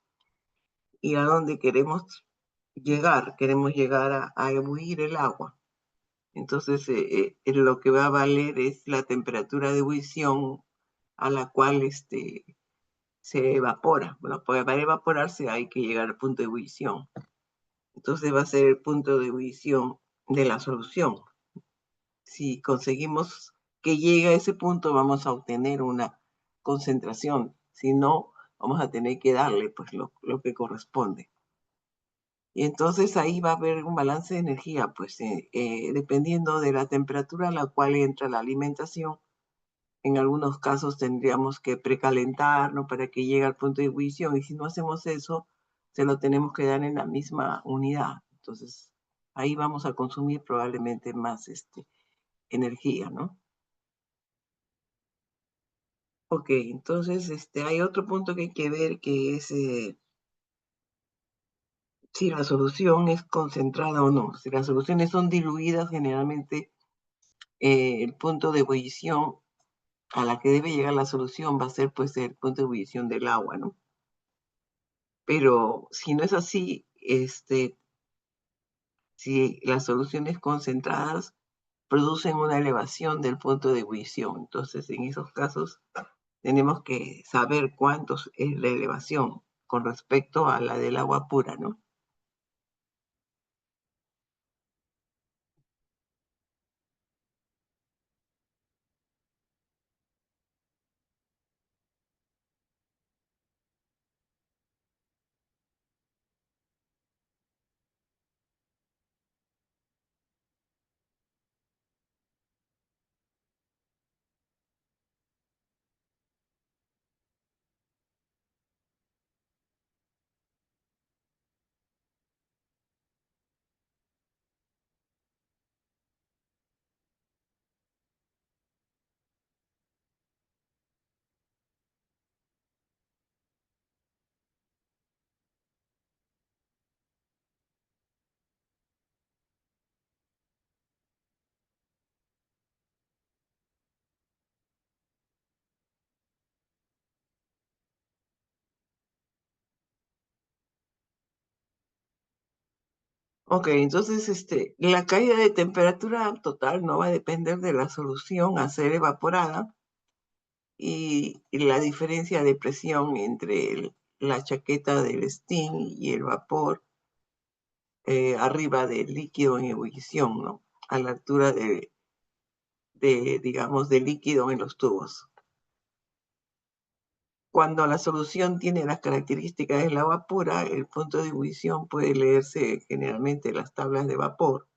Y a dónde queremos llegar a ebullir el agua. Entonces, lo que va a valer es la temperatura de ebullición a la cual se evapora. Bueno, para evaporarse hay que llegar al punto de ebullición. Entonces va a ser el punto de ebullición de la solución. Si conseguimos que llegue a ese punto, vamos a obtener una concentración. Si no, vamos a tener que darle pues lo que corresponde. Y entonces ahí va a haber un balance de energía, pues dependiendo de la temperatura a la cual entra la alimentación. En algunos casos tendríamos que precalentarlo para que llegue al punto de ebullición y si no hacemos eso, se lo tenemos que dar en la misma unidad. Entonces ahí vamos a consumir probablemente más energía, ¿no? Ok, entonces hay otro punto que hay que ver que es si la solución es concentrada o no. Si las soluciones son diluidas, generalmente el punto de ebullición a la que debe llegar la solución va a ser pues el punto de ebullición del agua, ¿no? Pero si no es así, si las soluciones concentradas producen una elevación del punto de ebullición, entonces en esos casos tenemos que saber cuántos es la elevación con respecto a la del agua pura, ¿no? Ok, entonces la caída de temperatura total no va a depender de la solución a ser evaporada y la diferencia de presión entre la chaqueta del steam y el vapor arriba del líquido en ebullición, ¿no? A la altura digamos, del líquido en los tubos. Cuando la solución tiene las características del agua pura, el punto de ebullición puede leerse generalmente en las tablas de vapor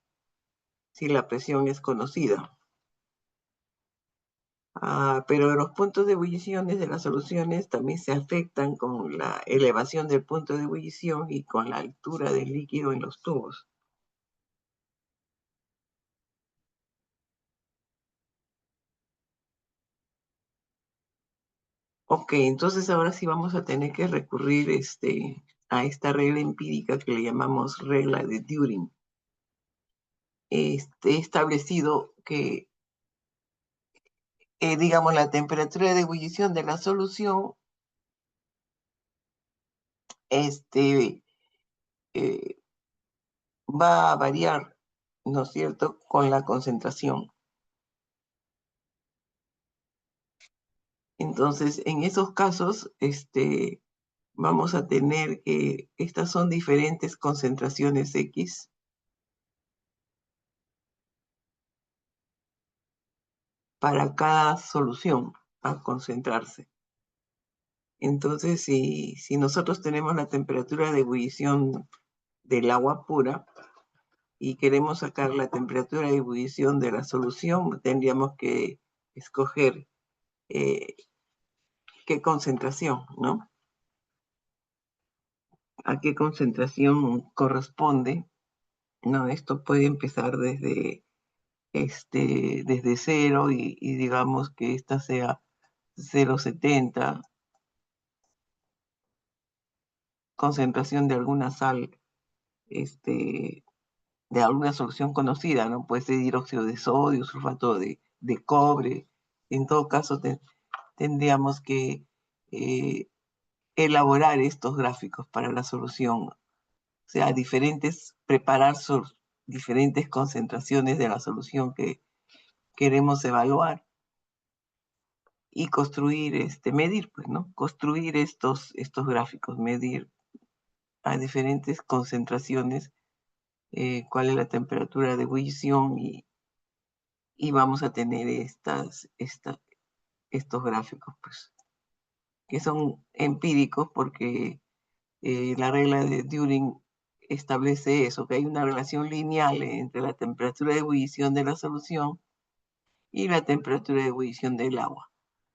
si la presión es conocida. Pero los puntos de ebullición de las soluciones también se afectan con la elevación del punto de ebullición y con la altura del líquido en los tubos. Ok, entonces ahora sí vamos a tener que recurrir a esta regla empírica que le llamamos regla de Turing. He establecido que, digamos, la temperatura de ebullición de la solución eh, va a variar, ¿no es cierto?, con la concentración. Entonces, en esos casos, vamos a tener que estas son diferentes concentraciones X para cada solución a concentrarse. Entonces, si nosotros tenemos la temperatura de ebullición del agua pura y queremos sacar la temperatura de ebullición de la solución, tendríamos que escoger eh, qué concentración, ¿no? A qué concentración corresponde, ¿no? Esto puede empezar desde cero y digamos que esta sea 0,70, concentración de alguna sal, de alguna solución conocida, ¿no? Puede ser hidróxido de sodio, sulfato de cobre. En todo caso, tendríamos que eh, elaborar estos gráficos para la solución, o sea, preparar diferentes concentraciones de la solución que queremos evaluar y construir, medir, pues, ¿no? Construir estos gráficos, medir a diferentes concentraciones cuál es la temperatura de ebullición y vamos a tener estos gráficos, pues, que son empíricos porque la regla de Turing establece eso, que hay una relación lineal entre la temperatura de ebullición de la solución y la temperatura de ebullición del agua.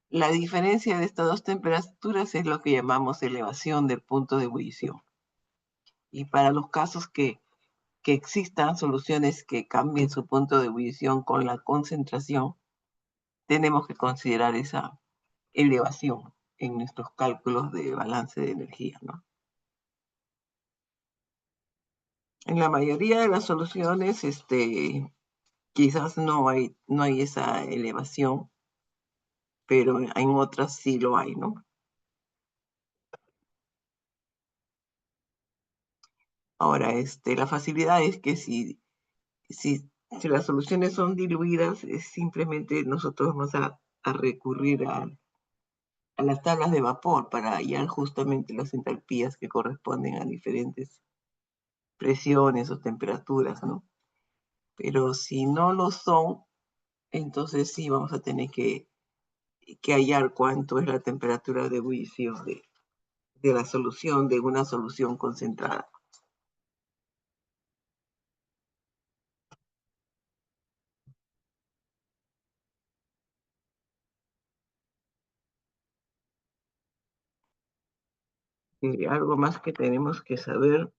La diferencia de estas dos temperaturas es lo que llamamos elevación del punto de ebullición. Y para los casos que existan soluciones que cambien su punto de ebullición con la concentración, tenemos que considerar esa elevación en nuestros cálculos de balance de energía, ¿no? En la mayoría de las soluciones, quizás no hay esa elevación, pero en otras sí lo hay, ¿no? Ahora, la facilidad es que si las soluciones son diluidas, simplemente nosotros vamos a recurrir a las tablas de vapor para hallar justamente las entalpías que corresponden a diferentes presiones o temperaturas, ¿no? Pero si no lo son, entonces sí vamos a tener que hallar cuánto es la temperatura de ebullición de la solución, de una solución concentrada. Algo más que tenemos que saber,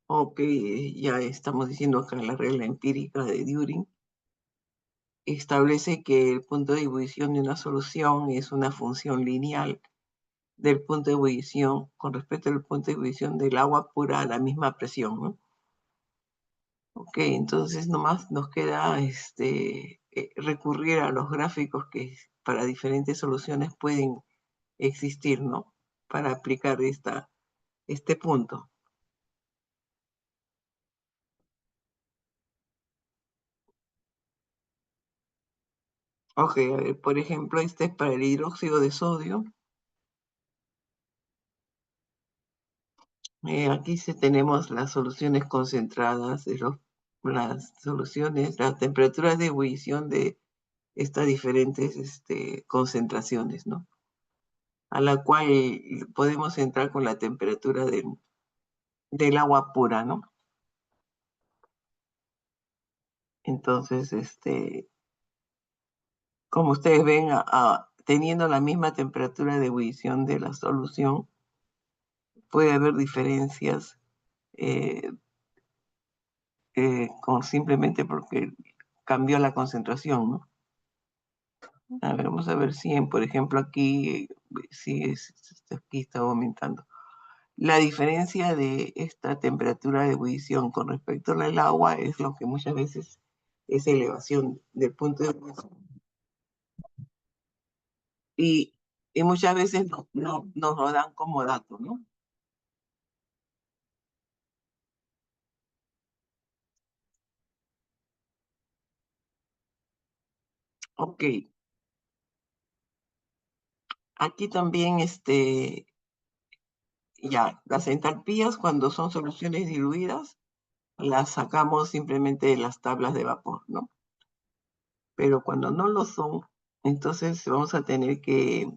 o que ya estamos diciendo acá la regla empírica de Turing, establece que el punto de ebullición de una solución es una función lineal del punto de ebullición con respecto al punto de ebullición del agua pura a la misma presión, ¿no? Ok, entonces nomás nos queda recurrir a los gráficos que para diferentes soluciones pueden existir, ¿no? Para aplicar este punto. Ok, a ver, por ejemplo, este es para el hidróxido de sodio. Aquí sí tenemos las soluciones concentradas, las soluciones, las temperaturas de ebullición de estas diferentes concentraciones, ¿no? A la cual podemos entrar con la temperatura del agua pura, ¿no? Entonces, como ustedes ven, teniendo la misma temperatura de ebullición de la solución, puede haber diferencias eh, simplemente porque cambió la concentración, ¿no? A ver, vamos a ver 100, por ejemplo, aquí sí aquí está aumentando. La diferencia de esta temperatura de ebullición con respecto al agua es lo que muchas veces es elevación del punto de ebullición. Y, y muchas veces nos lo dan como dato, ¿no? Ok, aquí también ya, las entalpías cuando son soluciones diluidas, las sacamos simplemente de las tablas de vapor, ¿no? Pero cuando no lo son, entonces vamos a tener que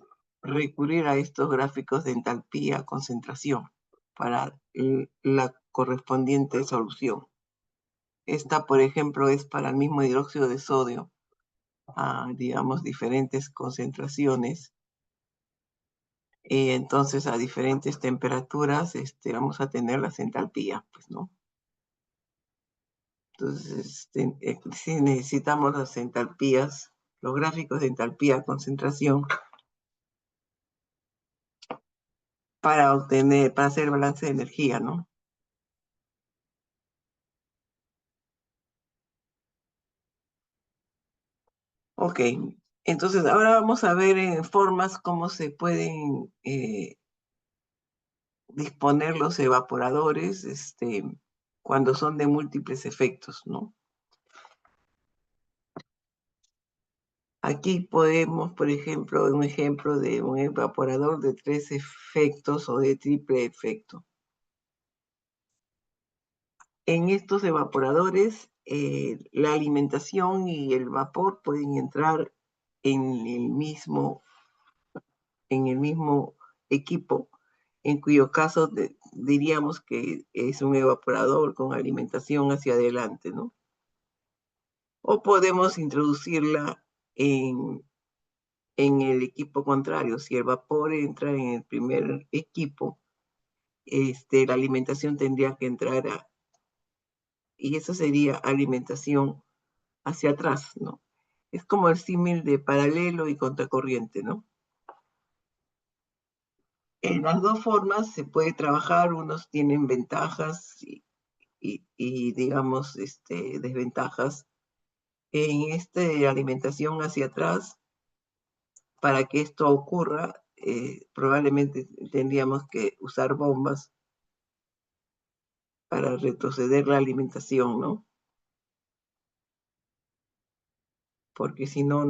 recurrir a estos gráficos de entalpía, concentración, para la correspondiente solución. Esta, por ejemplo, es para el mismo hidróxido de sodio, a, digamos, diferentes concentraciones. Y entonces a diferentes temperaturas vamos a tener las entalpías, pues, ¿no? Entonces, si necesitamos las entalpías, los gráficos de entalpía, concentración, para hacer balance de energía, ¿no? Ok, entonces ahora vamos a ver en formas cómo se pueden disponer los evaporadores, cuando son de múltiples efectos, ¿no? Aquí podemos, por ejemplo, un ejemplo de un evaporador de tres efectos o de triple efecto. En estos evaporadores, la alimentación y el vapor pueden entrar en en el mismo equipo, en cuyo caso diríamos que es un evaporador con alimentación hacia adelante, ¿no? O podemos introducirla en el equipo contrario. Si el vapor entra en el primer equipo, la alimentación tendría que entrar y eso sería alimentación hacia atrás, ¿no? Es como el símil de paralelo y contracorriente, ¿no? En las dos formas se puede trabajar, unos tienen ventajas digamos, desventajas. En alimentación hacia atrás, para que esto ocurra, probablemente tendríamos que usar bombas para retroceder la alimentación, ¿no? Porque si no,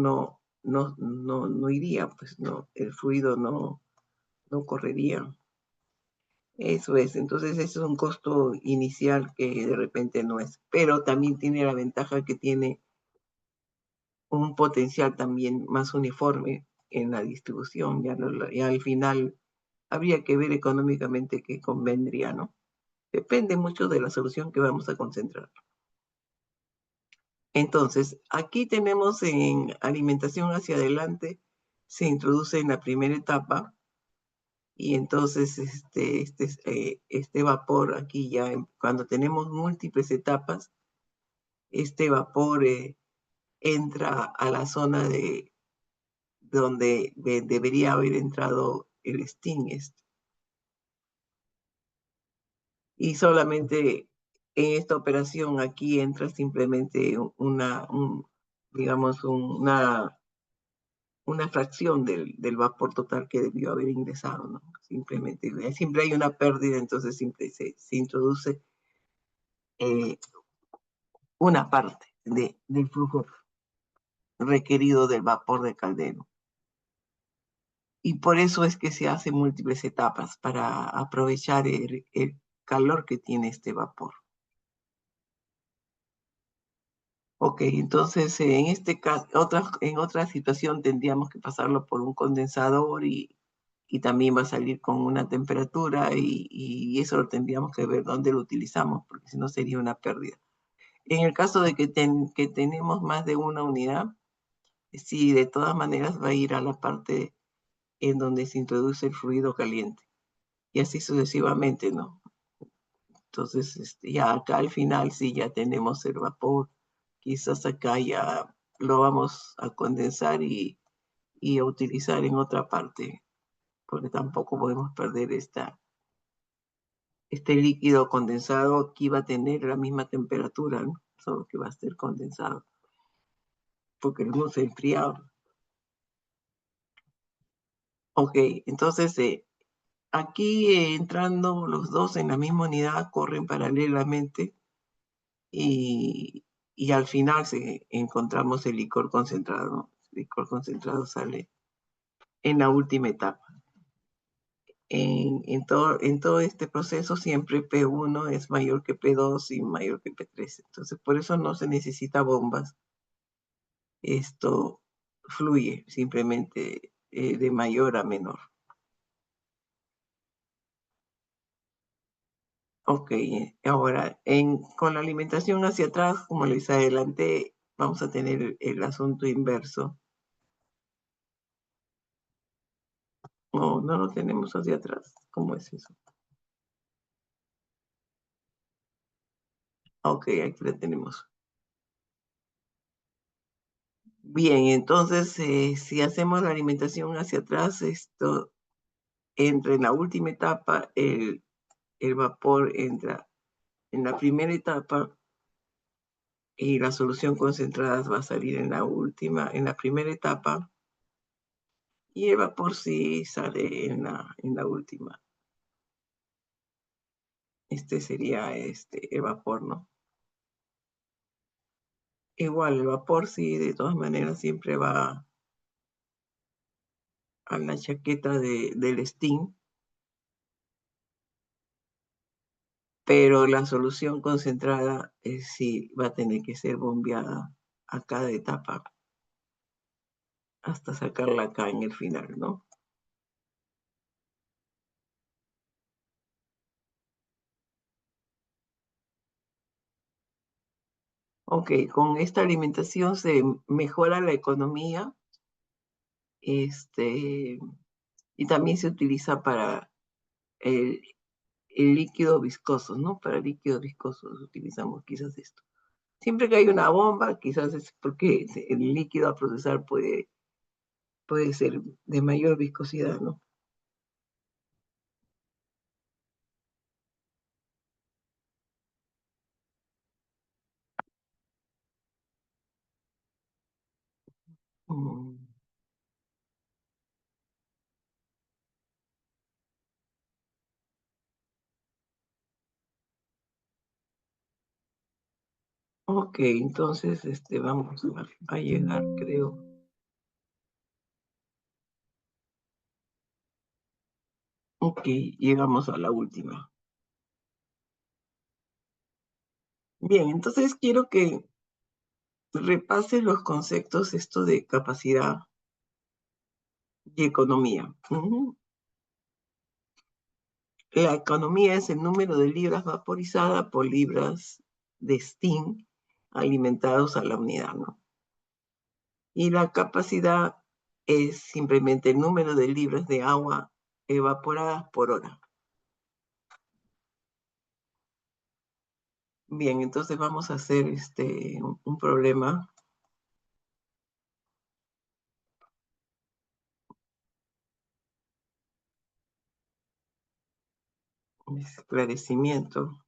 no iría, pues no, el fluido no correría. Eso es, entonces eso es un costo inicial que de repente no es, pero también tiene la ventaja que tiene un potencial también más uniforme en la distribución, ya al final habría que ver económicamente qué convendría, ¿no? Depende mucho de la solución que vamos a concentrar. Entonces, aquí tenemos en alimentación hacia adelante, se introduce en la primera etapa y entonces este vapor aquí ya, cuando tenemos múltiples etapas, este vapor entra a la zona de donde debería haber entrado el Sting y solamente en esta operación aquí entra simplemente digamos, una fracción del vapor total que debió haber ingresado, ¿no? Simplemente, siempre hay una pérdida, entonces siempre se introduce eh, una parte del flujo requerido del vapor de caldero. Y por eso es que se hacen múltiples etapas para aprovechar el calor que tiene este vapor. Ok, entonces en este caso, en otra situación tendríamos que pasarlo por un condensador y también va a salir con una temperatura y eso lo tendríamos que ver dónde lo utilizamos, porque si no sería una pérdida. En el caso de que tenemos más de una unidad, sí, de todas maneras va a ir a la parte en donde se introduce el fluido caliente y así sucesivamente, ¿no? Entonces, ya acá al final sí ya tenemos el vapor, quizás acá ya lo vamos a condensar y a utilizar en otra parte, porque tampoco podemos perder este líquido condensado que iba a tener la misma temperatura, ¿no? Solo que va a ser condensado, porque no se enfriado. Ok, entonces aquí entrando los dos en la misma unidad corren paralelamente y, y al final encontramos el licor concentrado, ¿no? El licor concentrado sale en la última etapa. En todo este proceso siempre P1 es mayor que P2 y mayor que P3. Entonces, por eso no se necesita bombas. Esto fluye simplemente de mayor a menor. Ok, ahora con la alimentación hacia atrás, como les adelanté, vamos a tener el asunto inverso. No, no lo tenemos hacia atrás. ¿Cómo es eso? Ok, aquí la tenemos. Bien, entonces, si hacemos la alimentación hacia atrás, esto entra en la última etapa, el vapor entra en la primera etapa y la solución concentrada va a salir en la primera etapa, y el vapor sí sale en la última. Este sería el vapor, ¿no? Igual, el vapor sí, de todas maneras, siempre va a la chaqueta del steam, pero la solución concentrada sí va a tener que ser bombeada a cada etapa hasta sacarla acá en el final, ¿no? Ok, con esta alimentación se mejora la economía, este, y también se utiliza para el, el líquido viscoso, ¿no? Para líquidos viscosos utilizamos quizás esto. Siempre que hay una bomba, quizás es porque el líquido a procesar puede ser de mayor viscosidad, ¿no? Mm, ok, entonces vamos a llegar, creo. Ok, llegamos a la última. Bien, entonces quiero que repases los conceptos esto de capacidad y economía. Ujú. La economía es el número de libras vaporizadas por libras de steam alimentados a la unidad, ¿no? Y la capacidad es simplemente el número de libras de agua evaporadas por hora. Bien, entonces vamos a hacer un problema de esclarecimiento.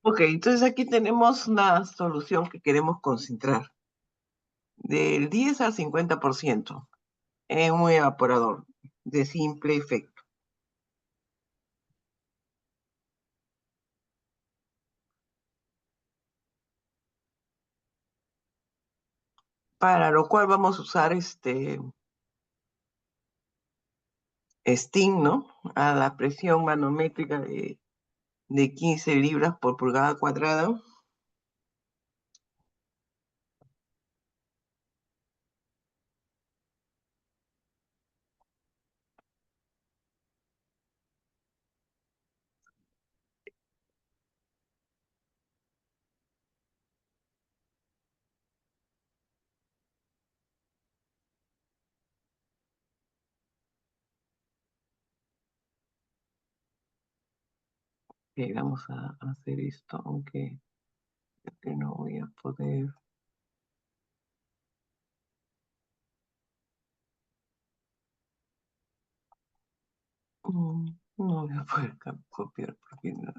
Ok, entonces aquí tenemos una solución que queremos concentrar del 10 al 50% en un evaporador de simple efecto, para lo cual vamos a usar steam, ¿no? A la presión manométrica de 15 libras por pulgada cuadrada. Ok, vamos a hacer esto, aunque creo que no voy a poder. No voy a poder copiar porque no.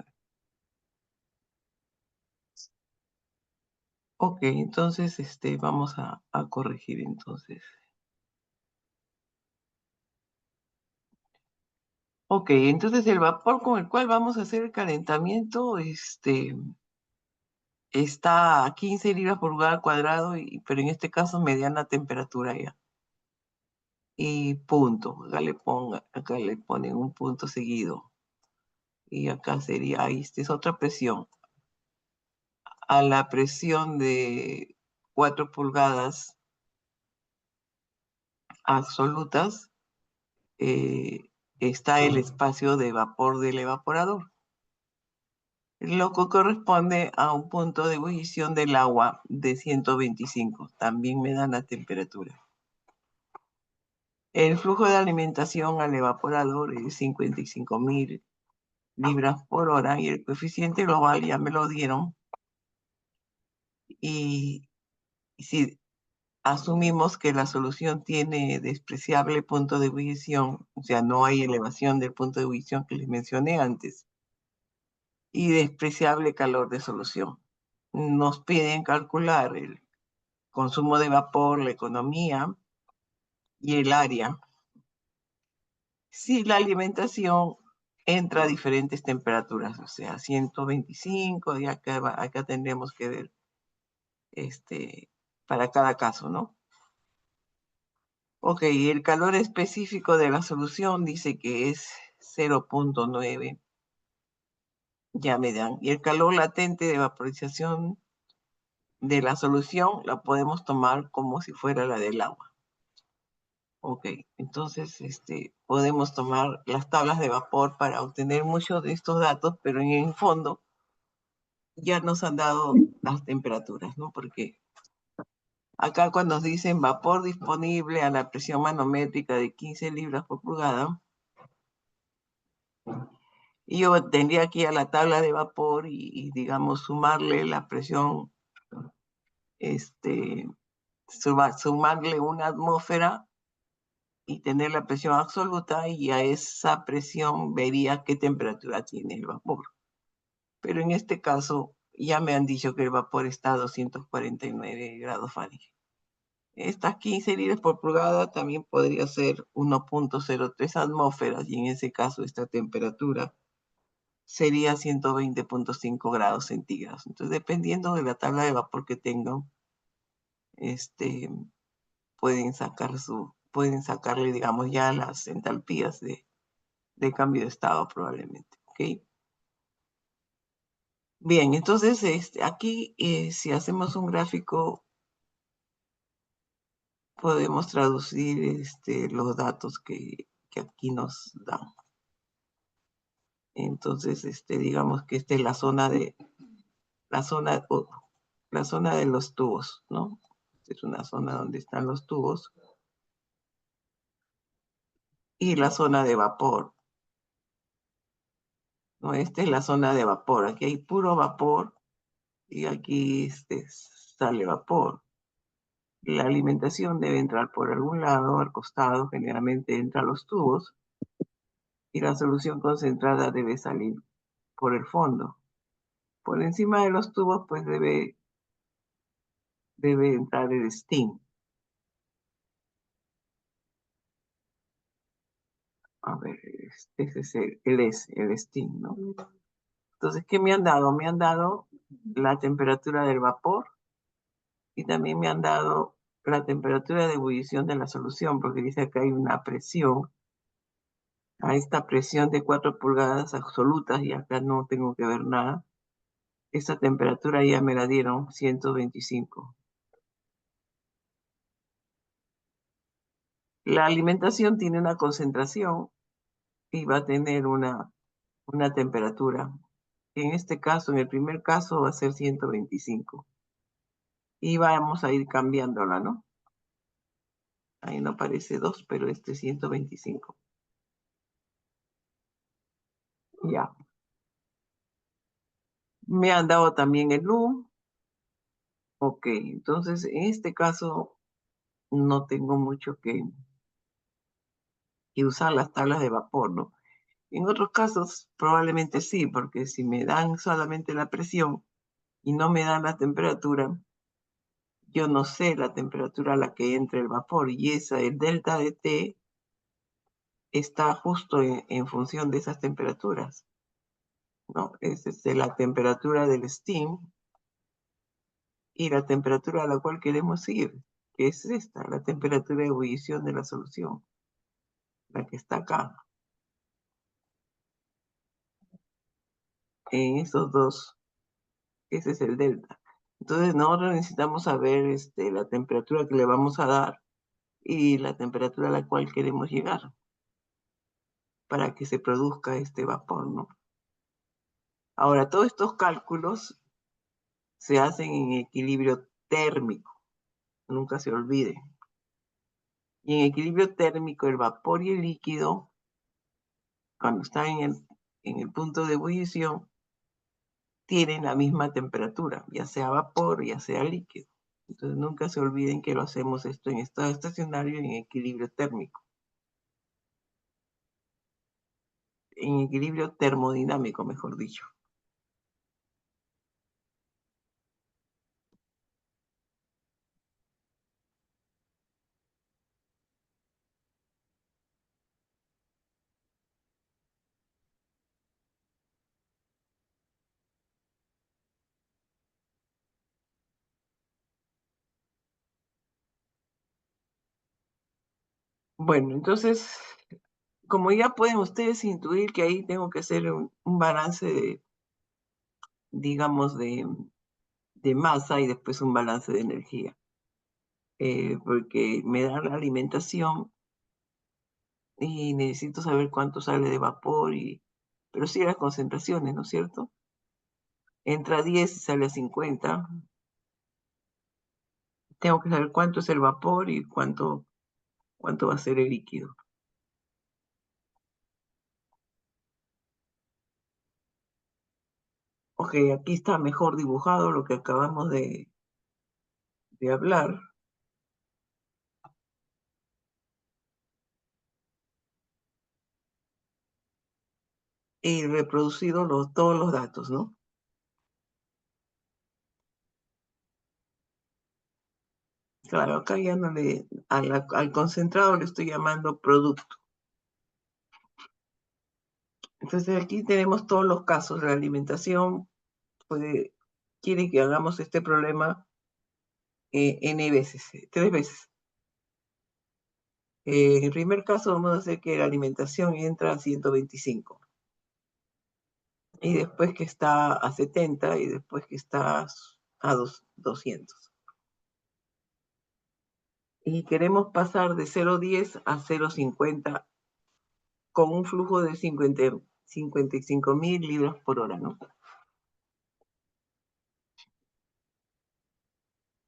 Ok, entonces vamos a corregir entonces. Ok, entonces el vapor con el cual vamos a hacer el calentamiento está a 15 libras por pulgada cuadrado, pero en este caso mediana temperatura ya. Y punto, acá le ponen un punto seguido. Y acá sería, ahí esta es otra presión. A la presión de 4 pulgadas absolutas está el espacio de vapor del evaporador, lo que corresponde a un punto de ebullición del agua de 125. También me dan la temperatura. El flujo de alimentación al evaporador es 55.000 libras por hora y el coeficiente global ya me lo dieron. Y si asumimos que la solución tiene despreciable punto de ebullición, o sea, no hay elevación del punto de ebullición que les mencioné antes, y despreciable calor de solución. Nos piden calcular el consumo de vapor, la economía y el área. Si la alimentación entra a diferentes temperaturas, o sea, 125, y acá tendremos que ver para cada caso, ¿no? Ok, el calor específico de la solución dice que es 0.9, ya me dan. Y el calor latente de vaporización de la solución la podemos tomar como si fuera la del agua. Ok, entonces podemos tomar las tablas de vapor para obtener muchos de estos datos, pero en el fondo ya nos han dado las temperaturas, ¿no? Porque acá cuando nos dicen vapor disponible a la presión manométrica de 15 libras por pulgada, yo tendría aquí a la tabla de vapor digamos, sumarle la presión, sumarle una atmósfera y tener la presión absoluta, y a esa presión vería qué temperatura tiene el vapor. Pero en este caso ya me han dicho que el vapor está a 249 grados Fahrenheit. Estas 15 libras por pulgada también podría ser 1.03 atmósferas, y en ese caso esta temperatura sería 120.5 grados centígrados. Entonces, dependiendo de la tabla de vapor que tengan, pueden sacarle, digamos, ya las entalpías de cambio de estado probablemente. ¿Ok? Bien, entonces aquí si hacemos un gráfico podemos traducir los datos que aquí nos dan. Entonces, digamos que esta es la zona, la zona de los tubos, ¿no? Esta es una zona donde están los tubos y la zona de vapor, ¿no? Esta es la zona de vapor. Aquí hay puro vapor y aquí sale vapor. La alimentación debe entrar por algún lado, al costado, generalmente entra a los tubos, y la solución concentrada debe salir por el fondo. Por encima de los tubos, pues debe entrar el steam. A ver, ese es el steam, ¿no? Entonces, ¿qué me han dado? Me han dado la temperatura del vapor y también me han dado la temperatura de ebullición de la solución, porque dice que hay una presión, a esta presión de 4 pulgadas absolutas, y acá no tengo que ver nada. Esa temperatura ya me la dieron 125. La alimentación tiene una concentración y va a tener una temperatura. En este caso, en el primer caso, va a ser 125. Y vamos a ir cambiándola, ¿no? Ahí no parece 2, pero este es 125. Ya. Me han dado también el NU. Ok, entonces en este caso no tengo mucho que usar las tablas de vapor, ¿no? En otros casos probablemente sí, porque si me dan solamente la presión y no me dan la temperatura, yo no sé la temperatura a la que entra el vapor, y el delta de T está justo en función de esas temperaturas, ¿no? Es la temperatura del steam y la temperatura a la cual queremos ir, que es esta, la temperatura de ebullición de la solución, la que está acá, en esos dos. Ese es el delta. Entonces nosotros necesitamos saber la temperatura que le vamos a dar y la temperatura a la cual queremos llegar para que se produzca este vapor, ¿no? Ahora, todos estos cálculos se hacen en equilibrio térmico, nunca se olvide. Y en equilibrio térmico, el vapor y el líquido, cuando están en el punto de ebullición, tienen la misma temperatura, ya sea vapor, ya sea líquido. Entonces nunca se olviden que lo hacemos esto en estado estacionario y en equilibrio térmico, en equilibrio termodinámico, mejor dicho. Bueno, entonces, como ya pueden ustedes intuir que ahí tengo que hacer un balance digamos, de masa y después un balance de energía. Porque me da la alimentación y necesito saber cuánto sale de vapor, pero sí las concentraciones, ¿no es cierto? Entra a 10 y sale a 50. Tengo que saber cuánto es el vapor y cuánto va a ser el líquido. Ok, aquí está mejor dibujado lo que acabamos de hablar. Y reproducido todos los datos, ¿no? Claro, acá ya no al concentrado le estoy llamando producto. Entonces aquí tenemos todos los casos. La alimentación quiere que hagamos este problema n veces, 3 veces. En el primer caso vamos a hacer que la alimentación entra a 125. Y después que está a 70 y después que está a 200. Y queremos pasar de 0,10 a 0,50 con un flujo de 55.000 libras por hora, ¿no?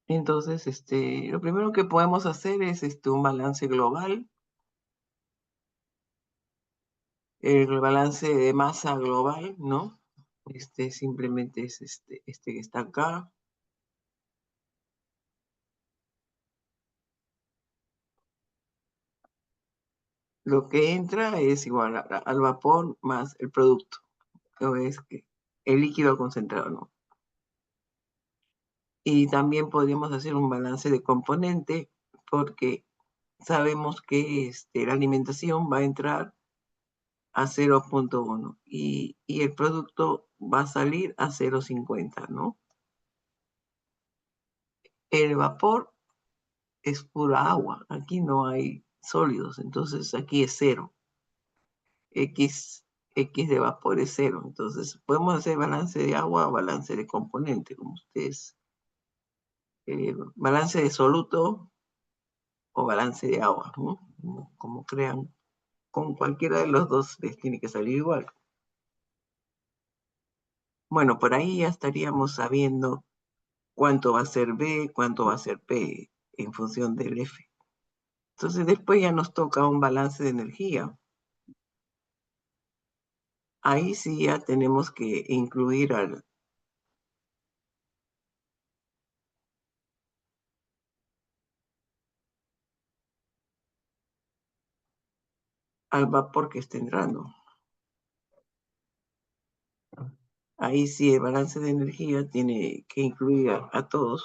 Entonces, lo primero que podemos hacer es un balance global. El balance de masa global, ¿no? Simplemente es este que está acá. Lo que entra es igual al vapor más el producto. Es que el líquido concentrado, ¿no? Y también podríamos hacer un balance de componente porque sabemos que la alimentación va a entrar a 0,1 y el producto va a salir a 0,50, ¿no? El vapor es pura agua, aquí no hay sólidos, entonces aquí es cero. X, X de vapor es cero, entonces podemos hacer balance de agua o balance de componente, como ustedes, balance de soluto o balance de agua, ¿no? Como crean, con cualquiera de los dos les tiene que salir igual. Bueno, por ahí ya estaríamos sabiendo cuánto va a ser B, cuánto va a ser P en función del F. Entonces después ya nos toca un balance de energía. Ahí sí ya tenemos que incluir al vapor que está entrando. Ahí sí el balance de energía tiene que incluir a todos.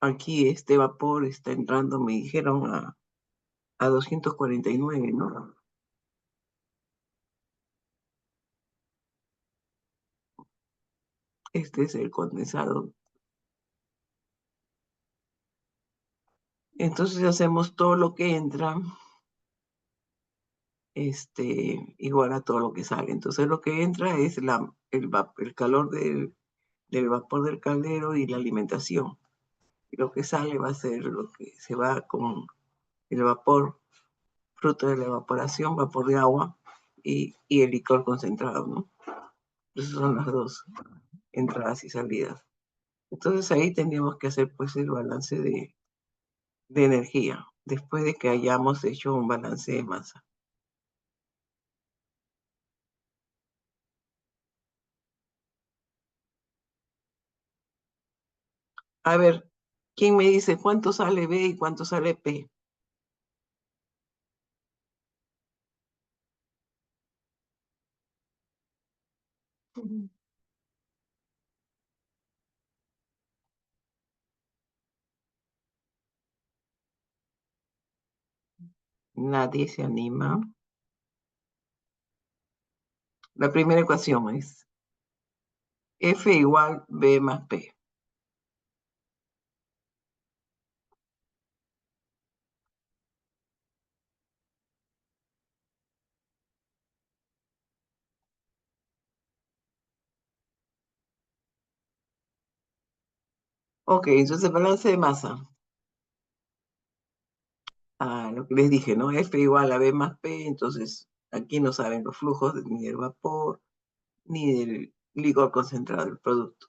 Aquí este vapor está entrando, me dijeron, a 249, ¿no? Este es el condensado. Entonces hacemos todo lo que entra, igual a todo lo que sale. Entonces lo que entra es el calor del vapor del caldero y la alimentación. Y lo que sale va a ser lo que se va con el vapor, fruto de la evaporación, vapor de agua y el licor concentrado, ¿no? Esas son las dos entradas y salidas. Entonces ahí tendríamos que hacer pues el balance de energía, después de que hayamos hecho un balance de masa. A ver, ¿quién me dice cuánto sale B y cuánto sale P? Nadie se anima. La primera ecuación es F igual B más P. Ok, entonces balance de masa. Lo que les dije, ¿no? F igual a B más P, entonces aquí no saben los flujos ni del vapor ni del licor concentrado del producto.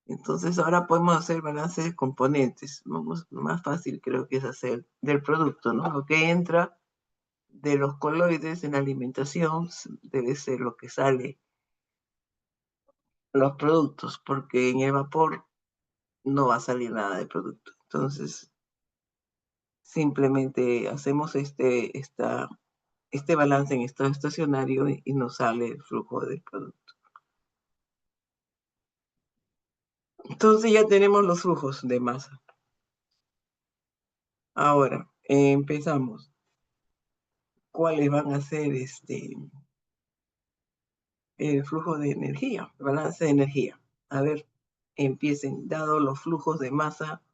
Entonces ahora podemos hacer balance de componentes. Vamos, lo más fácil creo que es hacer del producto, ¿no? Lo que entra de los coloides en la alimentación debe ser lo que sale los productos, porque en el vapor no va a salir nada de producto. Entonces, simplemente hacemos este balance en estado estacionario y nos sale el flujo del producto. Entonces ya tenemos los flujos de masa. Ahora, empezamos. ¿Cuáles van a ser el flujo de energía, el balance de energía? A ver, empiecen, dado los flujos de masa,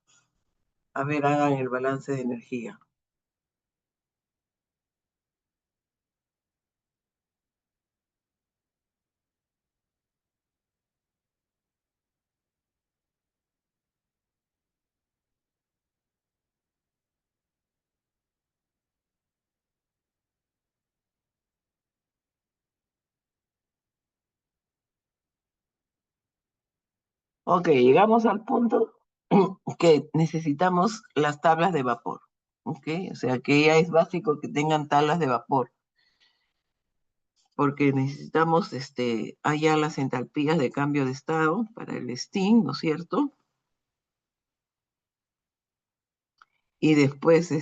a ver, hagan el balance de energía. Ok, llegamos al punto que necesitamos las tablas de vapor. Ok, o sea que ya es básico que tengan tablas de vapor, porque necesitamos hallar las entalpías de cambio de estado para el steam, ¿no es cierto? Y después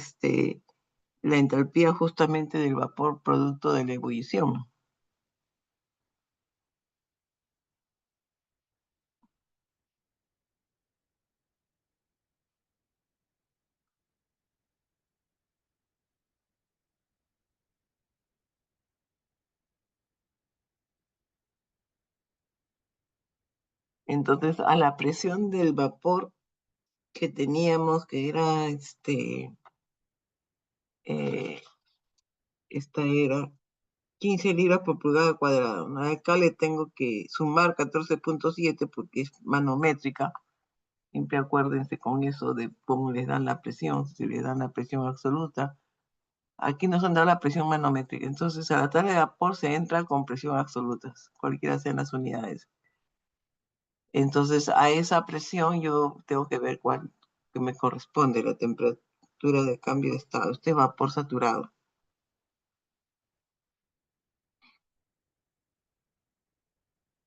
la entalpía justamente del vapor producto de la ebullición. Entonces, a la presión del vapor que teníamos, que era eh, esta era 15 libras por pulgada cuadrada, ¿no? Acá le tengo que sumar 14,7 porque es manométrica. Siempre acuérdense con eso de cómo les dan la presión, si les dan la presión absoluta. Aquí nos han dado la presión manométrica. Entonces, a la tabla de vapor se entra con presión absoluta, cualquiera sean las unidades. Entonces, a esa presión yo tengo que ver cuál que me corresponde, la temperatura de cambio de estado. Este es vapor saturado.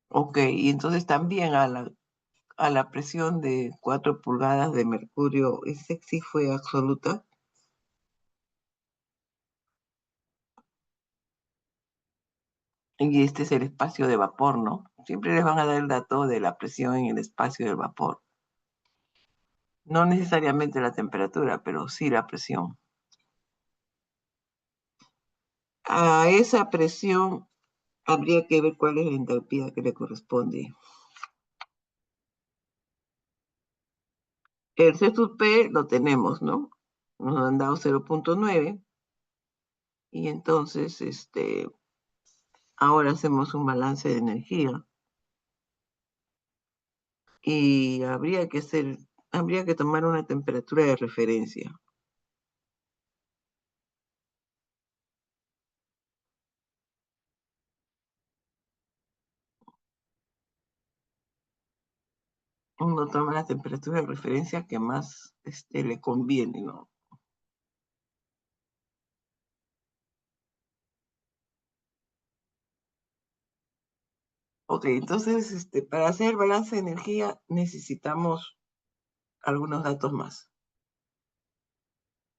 Ok, y entonces también a la presión de 4 pulgadas de mercurio, ese sí fue absoluta. Y este es el espacio de vapor, ¿no? Siempre les van a dar el dato de la presión en el espacio del vapor. No necesariamente la temperatura, pero sí la presión. A esa presión habría que ver cuál es la entalpía que le corresponde. El C sub P lo tenemos, ¿no? Nos han dado 0,9 y entonces ahora hacemos un balance de energía y habría que tomar una temperatura de referencia. Uno toma la temperatura de referencia que más le conviene, ¿no? Ok, entonces para hacer el balance de energía necesitamos algunos datos más.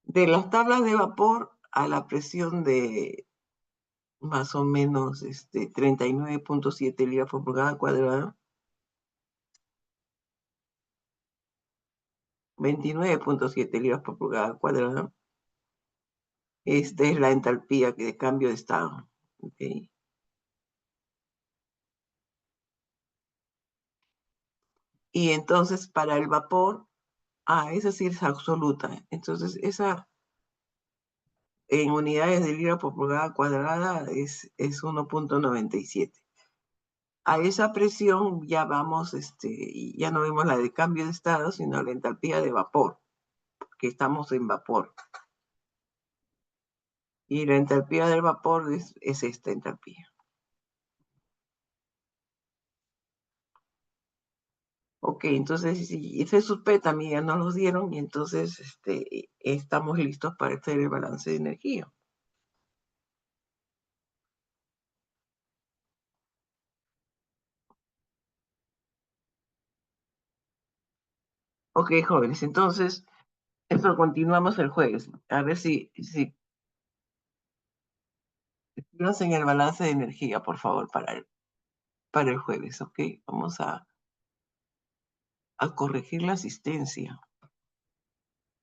De las tablas de vapor a la presión de más o menos 39,7 libras por pulgada cuadrada, 29,7 libras por pulgada cuadrada. Esta es la entalpía de cambio de estado. ¿Ok? Y entonces para el vapor, esa sí es absoluta. Entonces esa en unidades de libra por pulgada cuadrada es 1,97. A esa presión ya vamos, ya no vemos la de cambio de estado, sino la entalpía de vapor, que estamos en vapor. Y la entalpía del vapor es esta entalpía. Ok, entonces si ese supe también ya nos los dieron y entonces estamos listos para hacer el balance de energía. Ok, jóvenes, entonces eso continuamos el jueves. A ver si hacen el balance de energía, por favor, para el jueves, ok. Vamos a corregir la asistencia.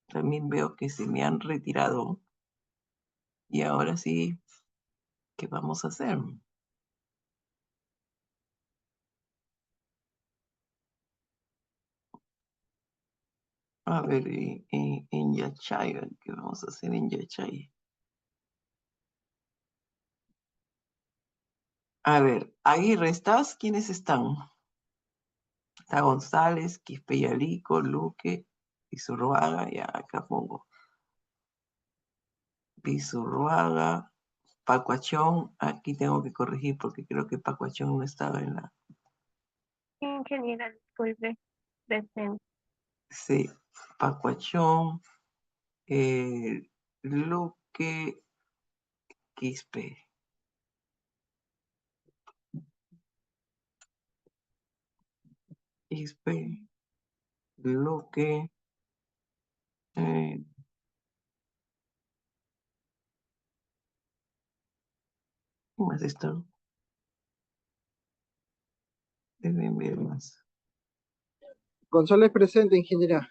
También veo que se me han retirado y ahora sí, ¿qué vamos a hacer? A ver, en Yachay, ¿qué vamos a hacer en Yachay? A ver, Aguirre, ¿estás? ¿Quiénes están? Está González, Quispellalico, Luque, Pizurruaga, ya acá pongo. Pizurruaga, Pacuachón, aquí tengo que corregir porque creo que Pacuachón no estaba en la. Ingeniera, disculpe, presente. Sí, Pacuachón, Luque, Quispe, Quispe, Luque, eh, ¿Quién más está? Deben ver más. González presente, ingeniera.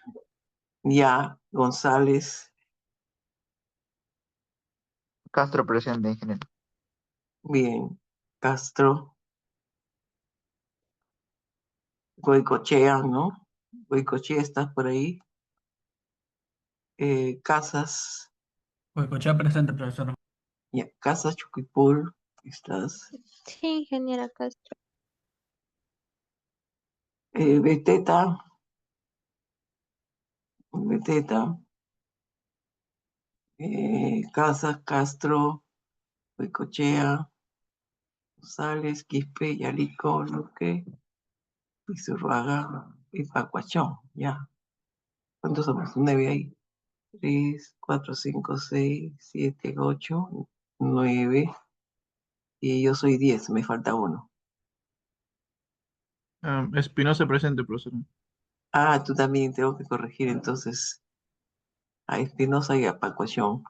Ya, González. Castro presente, ingeniero. Bien. Castro. Goicochea, ¿no? Goicochea, ¿estás por ahí? Casas. Goicoechea presente, profesor. Ya, Casas, Chuquipul. ¿Estás? Sí, ingeniera Castro. Beteta. Beteta. Casas, Castro. Goicochea. González, Quispe, Yalico, Luque, Pizurraga y Pacuachón. Ya. ¿Cuántos somos? 9 ahí. 3, 4, 5, 6, 7, 8, 9. Y yo soy 10, me falta uno. Espinosa presente, profesor. Ah, tú también tengo que corregir entonces a Espinosa y a Pacuachón.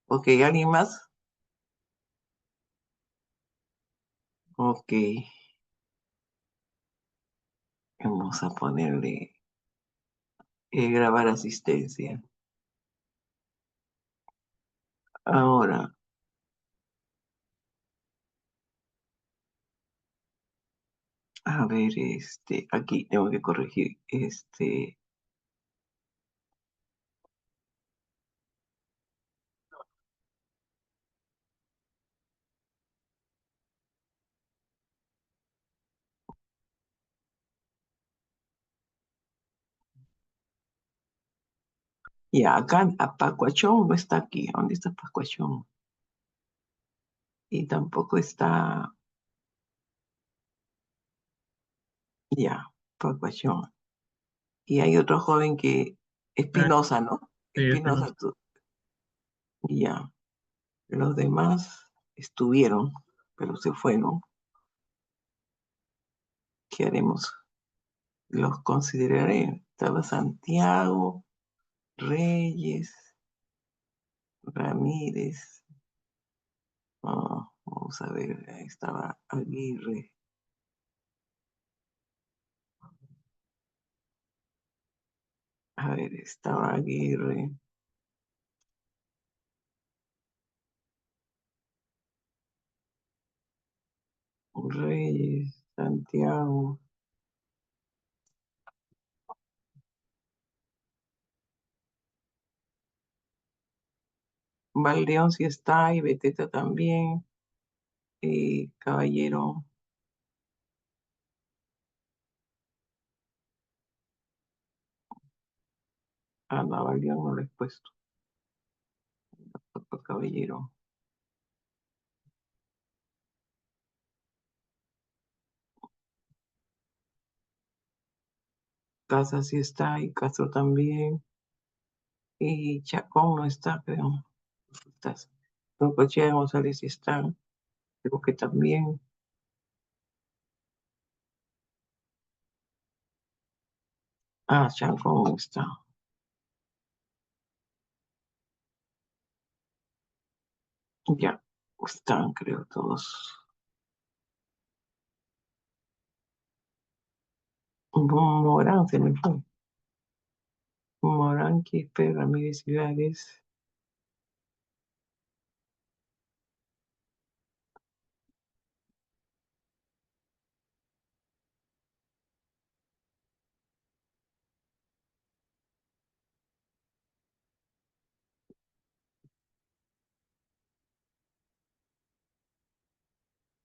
Ok, ¿alguien más? Ok, vamos a ponerle grabar asistencia. Ahora, a ver, aquí tengo que corregir. Ya, acá a Pacuachón no está aquí. ¿Dónde está Pacuachón? Y tampoco está, ya, Pacuachón. Y hay otro joven que, Espinosa, ¿no? Sí, Espinosa, Espinosa. ya. Los demás estuvieron, pero se fueron. ¿Qué haremos? Los consideraré. Estaba Santiago, Reyes, Ramírez. Vamos a ver, ahí estaba Aguirre. A ver, estaba Aguirre. Reyes, Santiago. Valdeón sí está y Beteta también. Caballero. No, Valdeón no lo he puesto. Otro Caballero. Casa sí está y Castro también. Y Chacón no está, creo. Estás. Cochea González sí está. Creo que también. Chacón está. Ya, están, creo, todos. Morán se me fue. Morán, Quispe, Ramírez Hilares.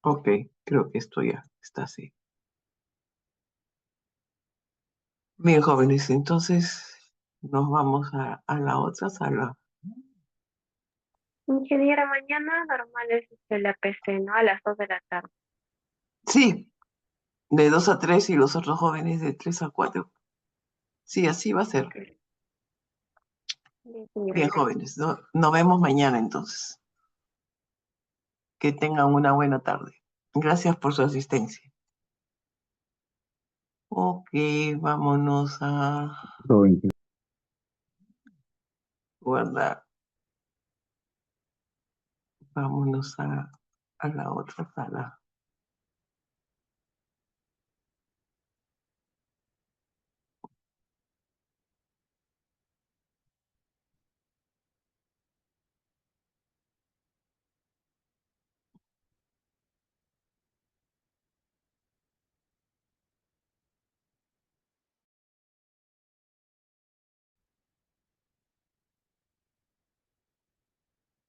Ok, creo que esto ya está así. Bien, jóvenes, entonces nos vamos a la otra sala. Ingeniera, mañana normal es la PC, ¿no? A las 2 de la tarde. Sí, de 2 a 3 y los otros jóvenes de 3 a 4. Sí, así va a ser. Ok. Bien, señora, Bien, gracias. jóvenes, nos vemos mañana entonces. Que tengan una buena tarde. Gracias por su asistencia. Ok, vámonos a guardar. Vámonos a a la otra sala.